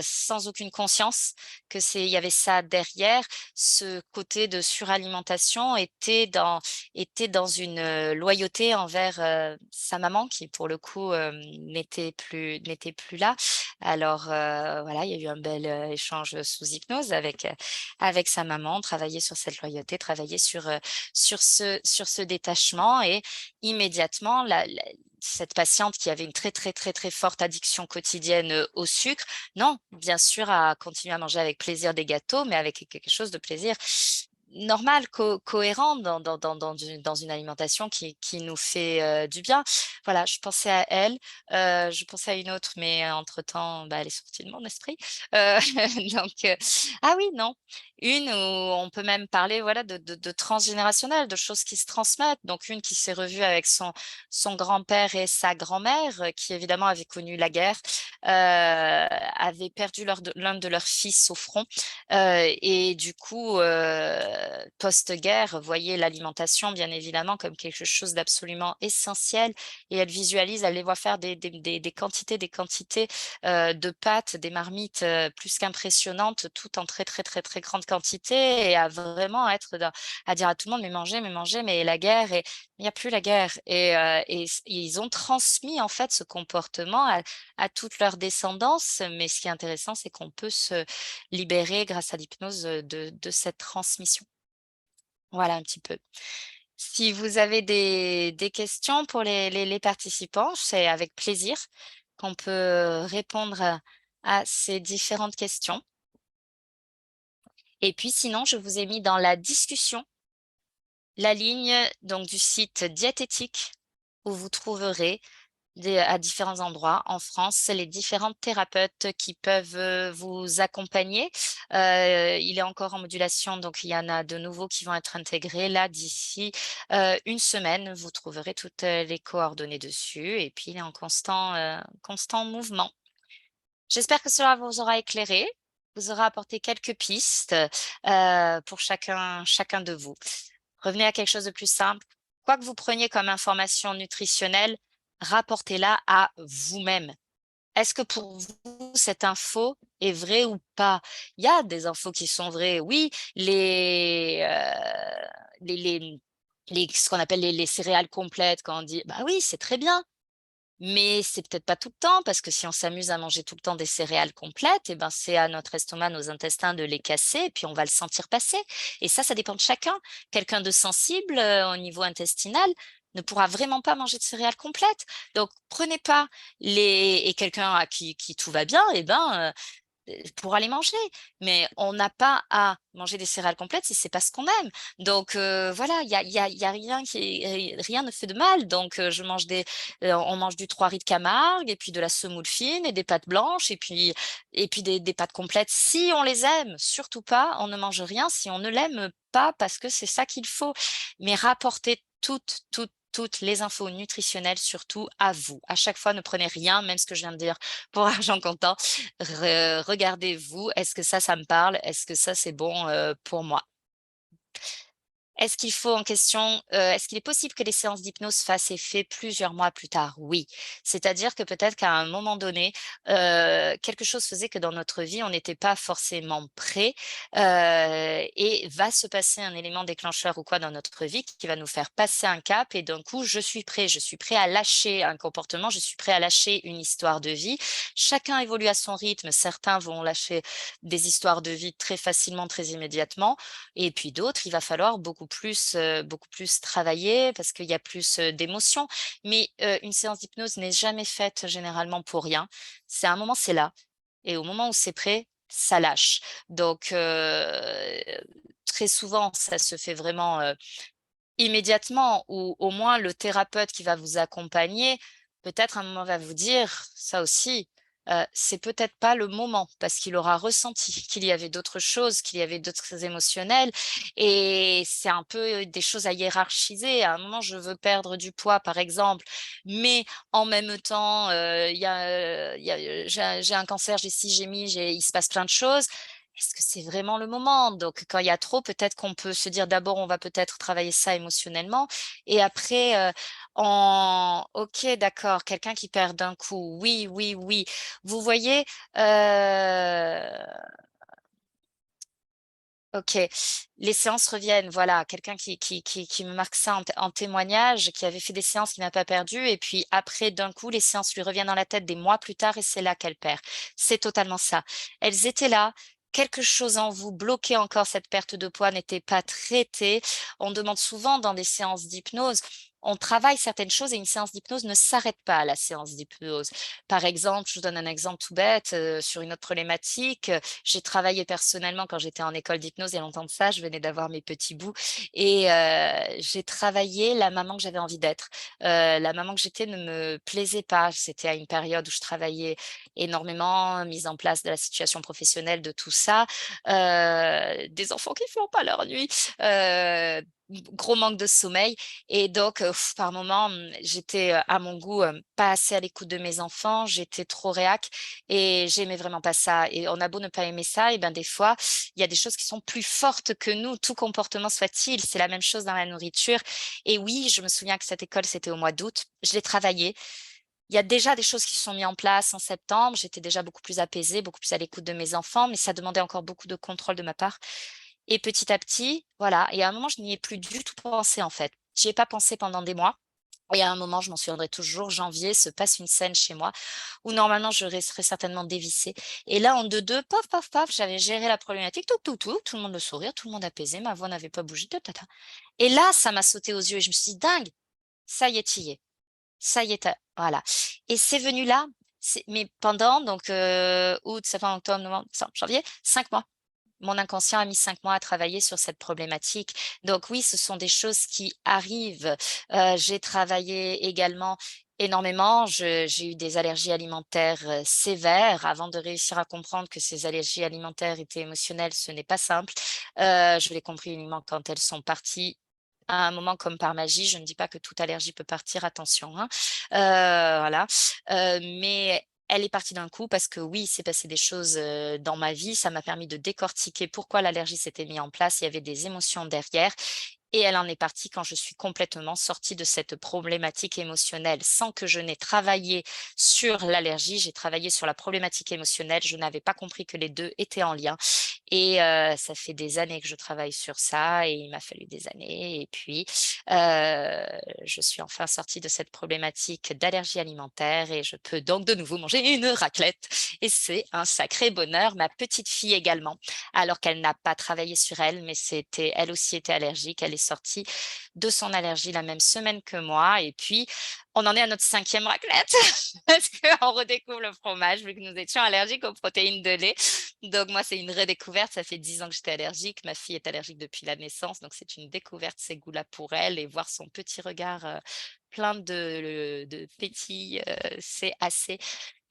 sans aucune conscience il y avait ça derrière, ce côté de suralimentation était dans une loyauté envers sa maman qui, pour le coup, n'était plus là. Alors voilà, il y a eu un bel échange sous hypnose avec sa maman, travailler sur cette loyauté, travailler sur ce détachement et immédiatement, cette patiente qui avait une très, très, très, très forte addiction quotidienne au sucre, non, bien sûr, à continuer à manger avec plaisir des gâteaux, mais avec quelque chose de plaisir normal, cohérent dans une alimentation qui nous fait du bien. Voilà, je pensais à elle, je pensais à une autre, mais entre-temps, elle est sortie de mon esprit. Donc, ah oui, non, une où on peut même parler voilà, de transgénérationnel, de choses qui se transmettent. Donc, une qui s'est revue avec son grand-père et sa grand-mère, qui évidemment avaient connu la guerre, avaient perdu l'un de leurs fils au front. Et du coup, post-guerre, voyait l'alimentation, bien évidemment, comme quelque chose d'absolument essentiel. Et elle visualise, elle les voit faire des quantités de pâtes, des marmites plus qu'impressionnantes, tout en très, très, très, très grande quantité, et à vraiment à dire à tout le monde, mais mangez, mais la guerre, et il n'y a plus la guerre. Et ils ont transmis, en fait, ce comportement à toute leur descendance. Mais ce qui est intéressant, c'est qu'on peut se libérer grâce à l'hypnose de cette transmission. Voilà un petit peu. Si vous avez des questions pour les participants, c'est avec plaisir qu'on peut répondre à ces différentes questions. Et puis sinon, je vous ai mis dans la discussion la ligne donc, du site Diététique où vous trouverez à différents endroits en France, les différents thérapeutes qui peuvent vous accompagner. Il est encore en modulation, donc il y en a de nouveaux qui vont être intégrés. Là, d'ici une semaine, vous trouverez toutes les coordonnées dessus et puis il est en constant mouvement. J'espère que cela vous aura éclairé, vous aura apporté quelques pistes pour chacun de vous. Revenez à quelque chose de plus simple. Quoi que vous preniez comme information nutritionnelle, rapportez-la à vous-même. est-ce que pour vous, cette info est vraie ou pas? Il y a des infos qui sont vraies, oui, les, les, ce qu'on appelle les céréales complètes, quand on dit, bah oui, c'est très bien. Mais c'est peut-être pas tout le temps, parce que si on s'amuse à manger tout le temps des céréales complètes, eh ben, c'est à notre estomac, nos intestins de les casser, et puis on va le sentir passer. Et ça dépend de chacun. Quelqu'un de sensible au niveau intestinal ne pourra vraiment pas manger de céréales complètes. Donc, prenez pas et quelqu'un à qui tout va bien, eh ben, pour aller manger. Mais on n'a pas à manger des céréales complètes si c'est pas ce qu'on aime. Donc voilà, il y a rien ne fait de mal. Donc on mange du 3 riz de Camargue et puis de la semoule fine et des pâtes blanches et puis des pâtes complètes si on les aime. Surtout pas, on ne mange rien si on ne l'aime pas parce que c'est ça qu'il faut. Mais rapportez toutes les infos nutritionnelles, surtout à vous. À chaque fois, ne prenez rien, même ce que je viens de dire pour argent comptant. Regardez-vous, est-ce que ça me parle? Est-ce que ça, c'est bon pour moi? Est-ce qu'il faut en question, est-ce qu'il est possible que les séances d'hypnose fassent effet plusieurs mois plus tard? Oui. C'est-à-dire que peut-être qu'à un moment donné, quelque chose faisait que dans notre vie, on n'était pas forcément prêt, et va se passer un élément déclencheur ou quoi dans notre vie qui va nous faire passer un cap et d'un coup, je suis prêt à lâcher un comportement, je suis prêt à lâcher une histoire de vie. Chacun évolue à son rythme. Certains vont lâcher des histoires de vie très facilement, très immédiatement. Et puis d'autres, il va falloir beaucoup plus travailler parce qu'il y a plus, d'émotions. Mais, une séance d'hypnose n'est jamais faite généralement pour rien. C'est à un moment, c'est là et au moment où c'est prêt, ça lâche. Donc, très souvent, ça se fait vraiment, immédiatement ou au moins le thérapeute qui va vous accompagner, peut-être à un moment va vous dire, ça aussi, c'est peut-être pas le moment parce qu'il aura ressenti qu'il y avait d'autres choses, qu'il y avait d'autres émotionnels et c'est un peu des choses à hiérarchiser. À un moment, je veux perdre du poids, par exemple, mais en même temps, j'ai un cancer, j'ai ci, j'ai mi, il se passe plein de choses. Est-ce que c'est vraiment le moment? Donc, quand il y a trop, peut-être qu'on peut se dire d'abord, on va peut-être travailler ça émotionnellement et après, OK, d'accord, quelqu'un qui perd d'un coup. Oui, oui, oui. Vous voyez, OK, les séances reviennent, voilà, quelqu'un qui me marque ça en témoignage, qui avait fait des séances, qui n'a pas perdu et puis après, d'un coup, les séances lui reviennent dans la tête des mois plus tard et c'est là qu'elle perd. C'est totalement ça. Elles étaient là, quelque chose en vous bloquait encore cette perte de poids, n'était pas traité. On demande souvent dans des séances d'hypnose, on travaille certaines choses et une séance d'hypnose ne s'arrête pas à la séance d'hypnose. Par exemple, je vous donne un exemple tout bête, sur une autre problématique, j'ai travaillé personnellement quand j'étais en école d'hypnose il y a longtemps de ça, je venais d'avoir mes petits bouts et j'ai travaillé la maman que j'avais envie d'être. La maman que j'étais ne me plaisait pas. C'était à une période où je travaillais énormément, mise en place de la situation professionnelle, de tout ça, des enfants qui font pas leur nuit, gros manque de sommeil et donc par moment, j'étais, à mon goût, pas assez à l'écoute de mes enfants, j'étais trop réac et j'aimais vraiment pas ça et on a beau ne pas aimer ça et ben, des fois, il y a des choses qui sont plus fortes que nous, tout comportement soit-il. C'est la même chose dans la nourriture et oui, je me souviens que cette école, c'était au mois d'août. Je l'ai travaillée. Il y a déjà des choses qui se sont mises en place en septembre. J'étais déjà beaucoup plus apaisée, beaucoup plus à l'écoute de mes enfants, mais ça demandait encore beaucoup de contrôle de ma part et petit à petit, voilà et à un moment, je n'y ai plus du tout pensé, en fait. J'y ai pas pensé pendant des mois et à un moment, je m'en souviendrai toujours, janvier, se passe une scène chez moi où normalement je serais certainement dévissée et là, en 2 paf, paf, paf, j'avais géré la problématique, tout le monde le sourire, tout le monde apaisé, ma voix n'avait pas bougé, ta ta ta et là, ça m'a sauté aux yeux et je me suis dit: «Dingue, ça y est, tu y es. Ça y est, tu voilà» et c'est venu là, mais pendant donc août, septembre, octobre, novembre, décembre, janvier, 5 mois. Mon inconscient a mis 5 mois à travailler sur cette problématique. Donc oui, ce sont des choses qui arrivent. J'ai travaillé également énormément. J'ai eu des allergies alimentaires, sévères avant de réussir à comprendre que ces allergies alimentaires étaient émotionnelles, ce n'est pas simple. Je l'ai compris uniquement quand elles sont parties à un moment comme par magie. Je ne dis pas que toute allergie peut partir, attention, hein. Voilà, mais elle est partie d'un coup parce que oui, il s'est passé des choses, dans ma vie. Ça m'a permis de décortiquer pourquoi l'allergie s'était mise en place. Il y avait des émotions derrière Et elle en est partie quand je suis complètement sortie de cette problématique émotionnelle. Sans que je n'ai travaillé sur l'allergie, j'ai travaillé sur la problématique émotionnelle. Je n'avais pas compris que les 2 étaient en lien et ça fait des années que je travaille sur ça et il m'a fallu des années et puis, je suis enfin sortie de cette problématique d'allergie alimentaire et je peux donc de nouveau manger une raclette et c'est un sacré bonheur. Ma petite fille également, alors qu'elle n'a pas travaillé sur elle, mais elle aussi était allergique. Elle est sortie de son allergie la même semaine que moi et puis on en est à notre 5e raclette parce qu'on redécouvre le fromage vu que nous étions allergiques aux protéines de lait. Donc moi, c'est une redécouverte. Ça fait 10 ans que j'étais allergique. Ma fille est allergique depuis la naissance. Donc c'est une découverte, ces goûts-là pour elle. Et voir son petit regard plein de pétilles, c'est assez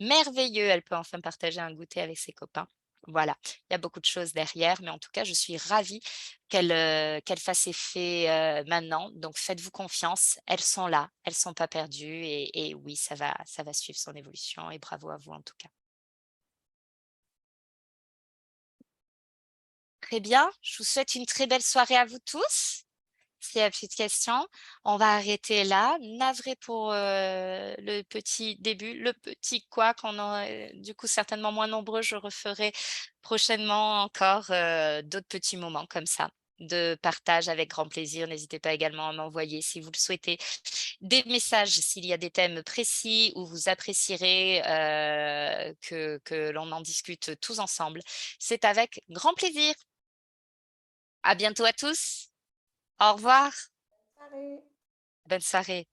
merveilleux. Elle peut enfin partager un goûter avec ses copains. Voilà, il y a beaucoup de choses derrière, mais en tout cas, je suis ravie qu'elle fasse effet maintenant. Donc, faites-vous confiance, elles sont là, elles ne sont pas perdues et oui, ça va suivre son évolution et bravo à vous en tout cas. Très bien, je vous souhaite une très belle soirée à vous tous. S'il y a plus de questions, on va arrêter là. Navré pour le petit début, le petit quoi qu'on a du coup certainement moins nombreux. Je referai prochainement encore d'autres petits moments comme ça de partage avec grand plaisir. N'hésitez pas également à m'envoyer si vous le souhaitez des messages s'il y a des thèmes précis où vous apprécierez que l'on en discute tous ensemble. C'est avec grand plaisir. À bientôt à tous. Au revoir. Allez. Bonne soirée.